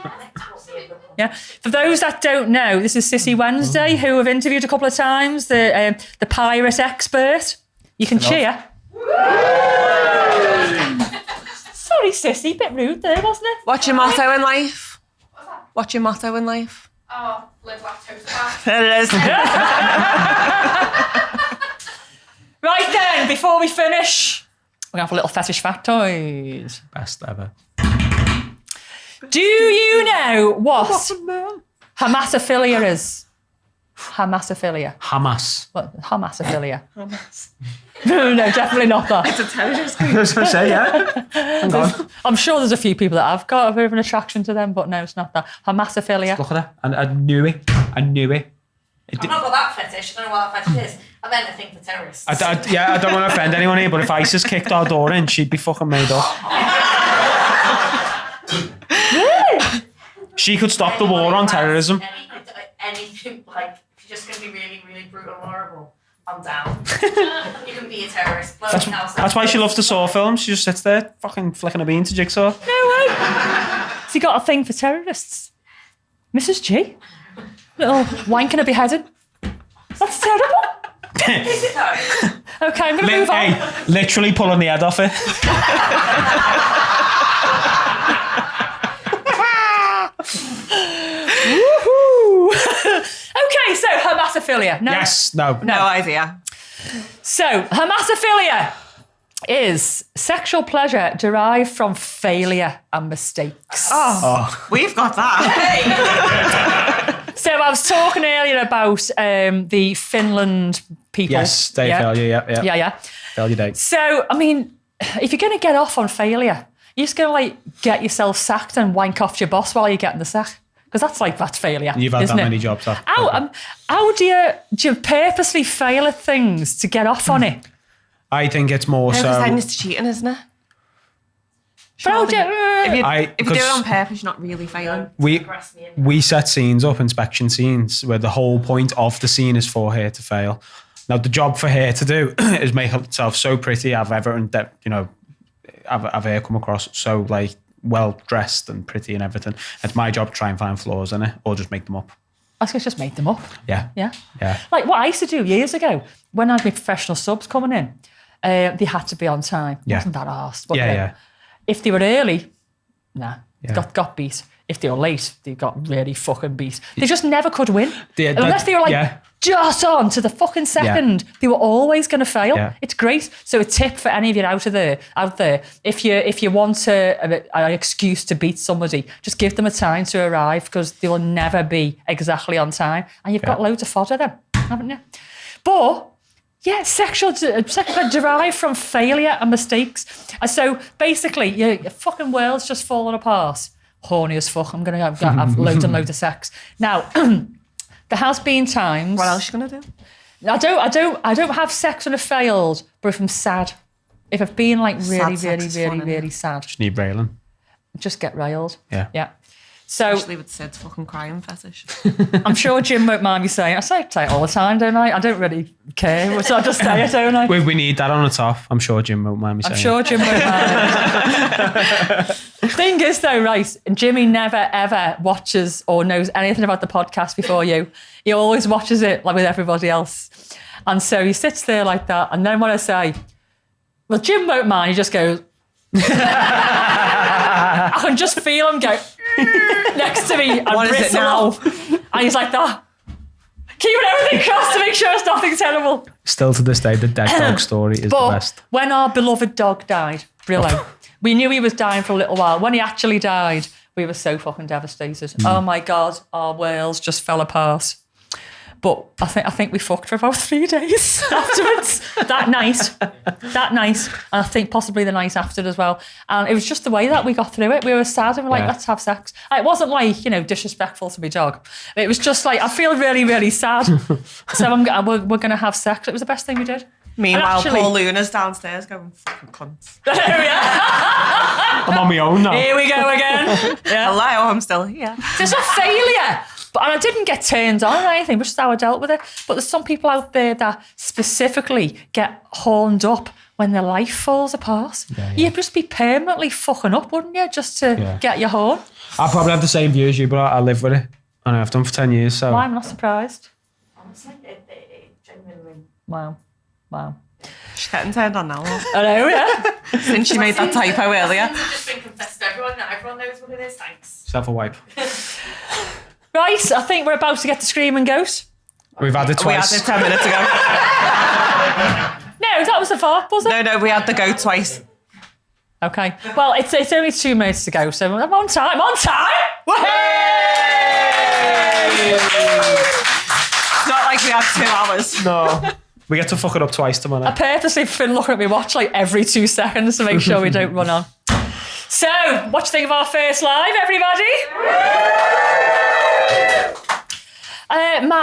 Yeah. For those that don't know, this is Sissy Wednesday, who I've interviewed a couple of times, the pirate expert. You can cheer. Sorry, Sissy, bit rude there, wasn't it? What's your motto in life? What's your motto in life? Oh, live lactose back. There it is. Right then, before we finish, we're going to have a little fetish factoid. Best ever. Do you know what hamasophilia is? Hamasophilia. Hamas. What? Hamasophilia. No, definitely not that. It's a terrorist. I was going to say, yeah. I'm sure there's a few people that have got a bit of an attraction to them, but no, it's not that. Hamasophilia. Look at her. I knew it. I've not got that fetish. I don't know what that fetish is. I meant to think for terrorists. I don't want to offend anyone here, but if ISIS kicked our door in, she'd be fucking made up. She could stop the war on terrorism. Anything, like, if you're just going to be really, really brutal and horrible, I'm down. You can be a terrorist. That's why she loves the Saw films. She just sits there fucking flicking a bean to Jigsaw. No way. Has he got a thing for terrorists? Mrs. G? Little wanking a beheading? That's terrible. Is it though? Okay, I'm going to move on. Hey, literally pulling the head off it. Woohoo! Okay, so hamasophilia. No. Yes, no. No idea. So, hamasophilia is sexual pleasure derived from failure and mistakes. We've got that. So I was talking earlier about the Finland people. Yes, day failure, yeah. Yeah. Failure day. So, I mean, if you're going to get off on failure, you're just going to like get yourself sacked and wank off your boss while you're getting the sack. Because that's failure. You've had isn't that it? many jobs. How do you purposely fail at things to get off on it? I think it's more Because so. then it's cheating, isn't it? But how do you, If you do it because on purpose, you're not really failing. we set scenes up, inspection scenes, where the whole point of the scene is for her to fail. Now, the job for her to do is make herself so pretty, have everything that, have her come across so like well dressed and pretty and everything. It's my job to try and find flaws in it or just make them up. I suppose just make them up. Yeah. Yeah. Yeah. Like what I used to do years ago when I had my professional subs coming in, they had to be on time. Yeah. Wasn't that arsed? But Yeah. if they were early, Yeah. got beat. If they were late, they got really fucking beat. They just never could win. Yeah, Unless they were like just on to the fucking second, they were always going to fail. Yeah. It's great. So a tip for any of you out there, if you want an excuse to beat somebody, just give them a time to arrive because they will never be exactly on time. And you've got loads of fodder then, haven't you? But yeah, sexual derived from failure and mistakes. And so basically, your fucking world's just falling apart. Horny as fuck. I'm gonna have loads and loads of sex. Now, there has been times. What else are you gonna do? I don't have sex when I've failed, but if I'm sad, if I've been like really Sad sex is fun, really sad, Just need railing. just get railed. Yeah. Yeah. So Especially with Sid's fucking crying fetish. I'm sure Jim won't mind me saying. I say it all the time, don't I? I don't really care, so I just say it, don't I? We need that on the top. I'm sure Jim won't mind me saying. I'm sure Jim won't mind. Thing is, though, right? Jimmy never ever watches or knows anything about the podcast before you. He always watches it like with everybody else, and so he sits there like that. And then when I say, "Well, Jim won't mind," he just goes. I can just feel him go next to me and What is it bristle now? up. And he's like that. Keeping everything crossed to make sure it's nothing terrible. Still to this day, the dead dog story is the But best. when our beloved dog died, Brillo, we knew he was dying for a little while. When he actually died, we were so fucking devastated. Oh my God, our worlds just fell apart. But I think we fucked for about 3 days afterwards. that night. And I think possibly the night after as well. And it was just the way that we got through it. We were sad and we were like, let's have sex. And it wasn't like, disrespectful to my dog. It was just like, I feel really, really sad. So we're going to have sex. It was the best thing we did. Meanwhile, actually- Paul Luna's downstairs going, fucking cunts. There we are. I'm on my own now. Here we go again. Yeah. Hello, I'm still here. There's a failure. And I didn't get turned on or anything, which is how I dealt with it. But there's some people out there that specifically get horned up when their life falls apart. You'd just be permanently fucking up, wouldn't you, just to get your horn? I probably have the same view as you, but I live with it. And I've done for 10 years, so... Well, I'm not surprised. Honestly, it genuinely. Wow. She's getting turned on now. I know, yeah. Since she made that typo earlier. It's just been confessed to everyone now. Everyone knows what it is. Thanks. Self a wipe. Right, I think we're about to get to Screaming Ghost. We've had it We had twice. it 10 minutes ago. No, that was a fart, was it? No, we had the go twice. Okay. Well, it's only 2 minutes to go, so I'm on time. It's not like we had 2 hours. No. We get to fuck it up twice tomorrow. I purposely been looking at my watch like every 2 seconds to make sure we don't run on. So, what do you think of our first live, everybody?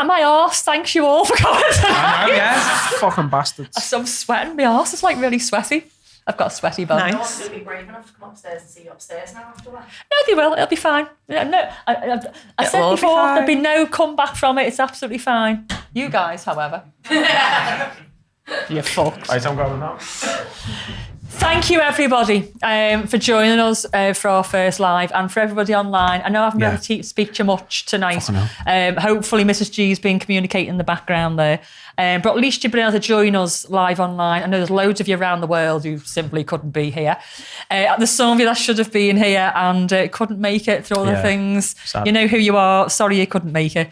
My arse, thanks you all for coming tonight. I know, yeah. Fucking bastards. I'm sweating. My arse is like really sweaty. I've got a sweaty bum. Nice. No one's going to be brave enough to come upstairs and see you upstairs now after that. No, they will. It'll be fine. Yeah, no, I said will be before, fine. there'll be no comeback from it. It's absolutely fine. You guys, however. You're fucked. Right, I'm going now. Thank you, everybody, for joining us for our first live, and for everybody online. I know I haven't been able to speak to you much tonight. Hopefully, Mrs. G's been communicating in the background there. But at least you've been able to join us live online. I know there's loads of you around the world who simply couldn't be here. There's some of you that should have been here and couldn't make it through all the things. Sad. You know who you are. Sorry you couldn't make it.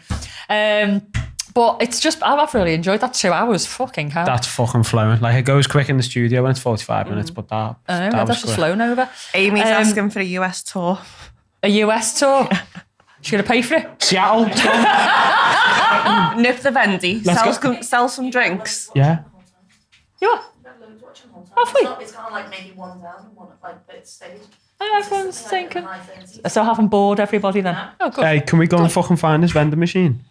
But it's just, I've really enjoyed that 2 hours. Fucking hell. That's fucking flowing. Like, it goes quick in the studio when it's 45 minutes, but that I know, was that's just quick. flown over. Amy's asking for a US tour. A US tour. She's going to pay for it. Seattle. Nip the Vendy. Sell some drinks. Yeah. You are? We've had loads watching the whole time. Have we? It's kind of like maybe one down and one at like but it's staged. Oh, everyone's It's like thinking. high 30s. So I haven't bored everybody then. No. Oh, good. Hey, can we go and fucking find this vending machine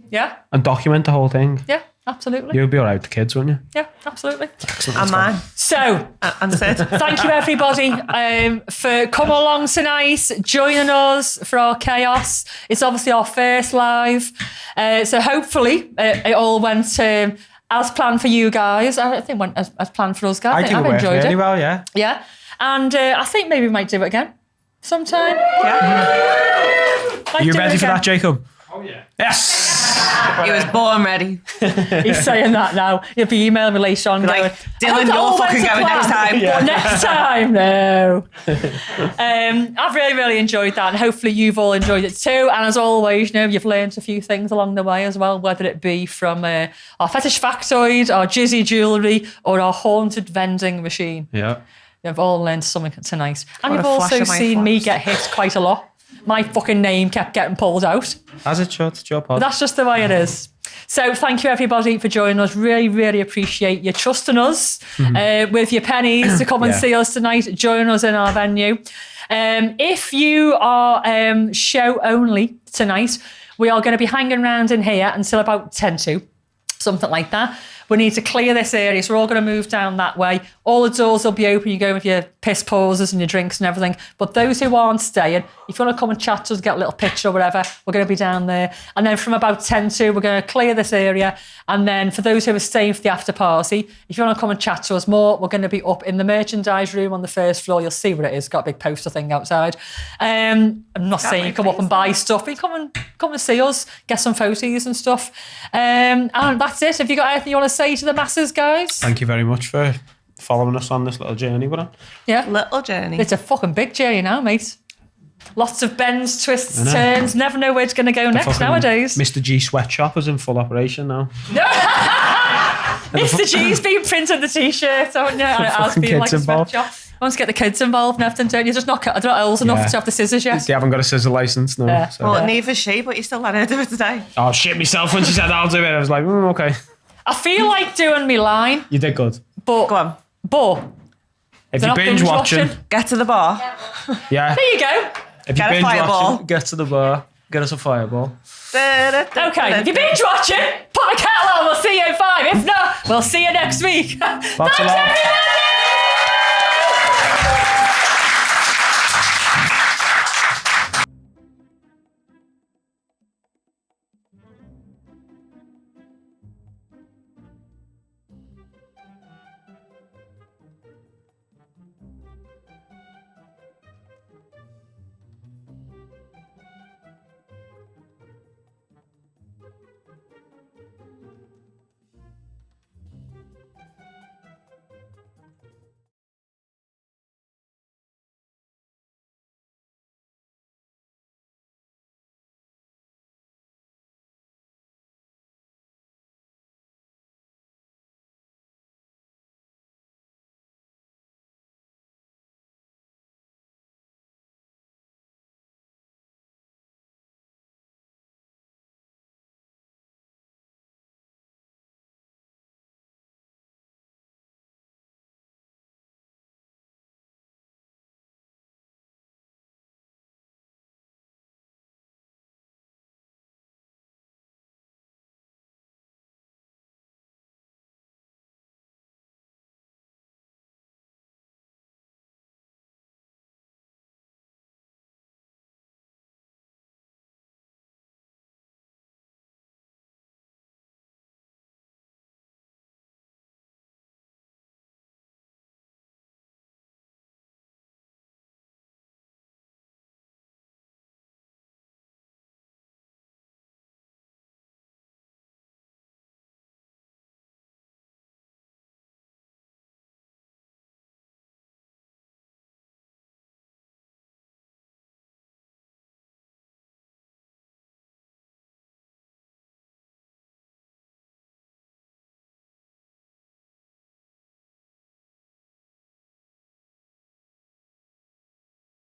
Yeah, and document the whole thing? yeah, absolutely. You'll be all right with the kids, won't you? Yeah, absolutely. And mine. So, And Sid. thank you everybody for coming along tonight, joining us for our chaos. It's obviously our first live. So hopefully it all went as planned for you guys. I think it went as planned for us guys. I think I've it worked enjoyed really it. well, yeah. Yeah. And I think maybe we might do it again sometime. Yeah. Are you ready for that, Jacob? Oh, yeah. Yes! He was born ready. He's saying that now. He'll be emailing me later on going, Like, "I Dylan, hope it all you're went fucking to going next plan." time. But next time, no. I've really, really enjoyed that, and hopefully you've all enjoyed it too. And as always, you've learned a few things along the way as well, whether it be from our fetish factoid, our jizzy jewellery, or our haunted vending machine. Yeah. You've all learned something tonight. And What you've a flash also of my seen me flaps. get hit quite a lot. My fucking name kept getting pulled out. As it should, it's your pod. That's just the way it is. So thank you everybody for joining us. Really, really appreciate you trusting us with your pennies to come and Yeah. see us tonight. Join us in our venue. If you are show only tonight, we are going to be hanging around in here until about 10 to. something like that. We need to clear this area, so we're all going to move down that way. All the doors will be open. You go with your piss pauses and your drinks and everything. But those who aren't staying, if you want to come and chat to us, get a little picture or whatever, we're going to be down there. And then from about 10 to, we're going to clear this area. And then for those who are staying for the after party, if you want to come and chat to us more, we're going to be up in the merchandise room on the first floor. You'll see where it is. Got a big poster thing outside. I'm not saying you come up and buy stuff, but you come and see us, get some photos and stuff. And that's it. Have you got anything you want to say to the masses, guys? Thank you very much for following us on this little journey we're on. Yeah. Little journey. It's a fucking big journey now, mate. Lots of bends, twists, turns. Never know where it's going to go next nowadays. Mr. G sweatshop is in full operation now. Mr. G's been printing the t-shirt, haven't you? And it has been like a sweatshop. Once you get the kids involved and everything, don't you? Just not old enough to have the scissors yet. They haven't got a scissor license, no. Yeah. So. Well, neither she, but you still let her do it today. Oh, shit myself when she said I'll do it. I was like, okay. I feel like doing me line. You did good. But, Go on. But if you're binge watching, get to the bar. Yeah. There you go. If Get you're a binge fireball. watching, get to the bar, get us a fireball. Okay, if you're binge watching, put a kettle on. We'll see you in 5. If not, we'll see you next week. Thanks, of love. everybody!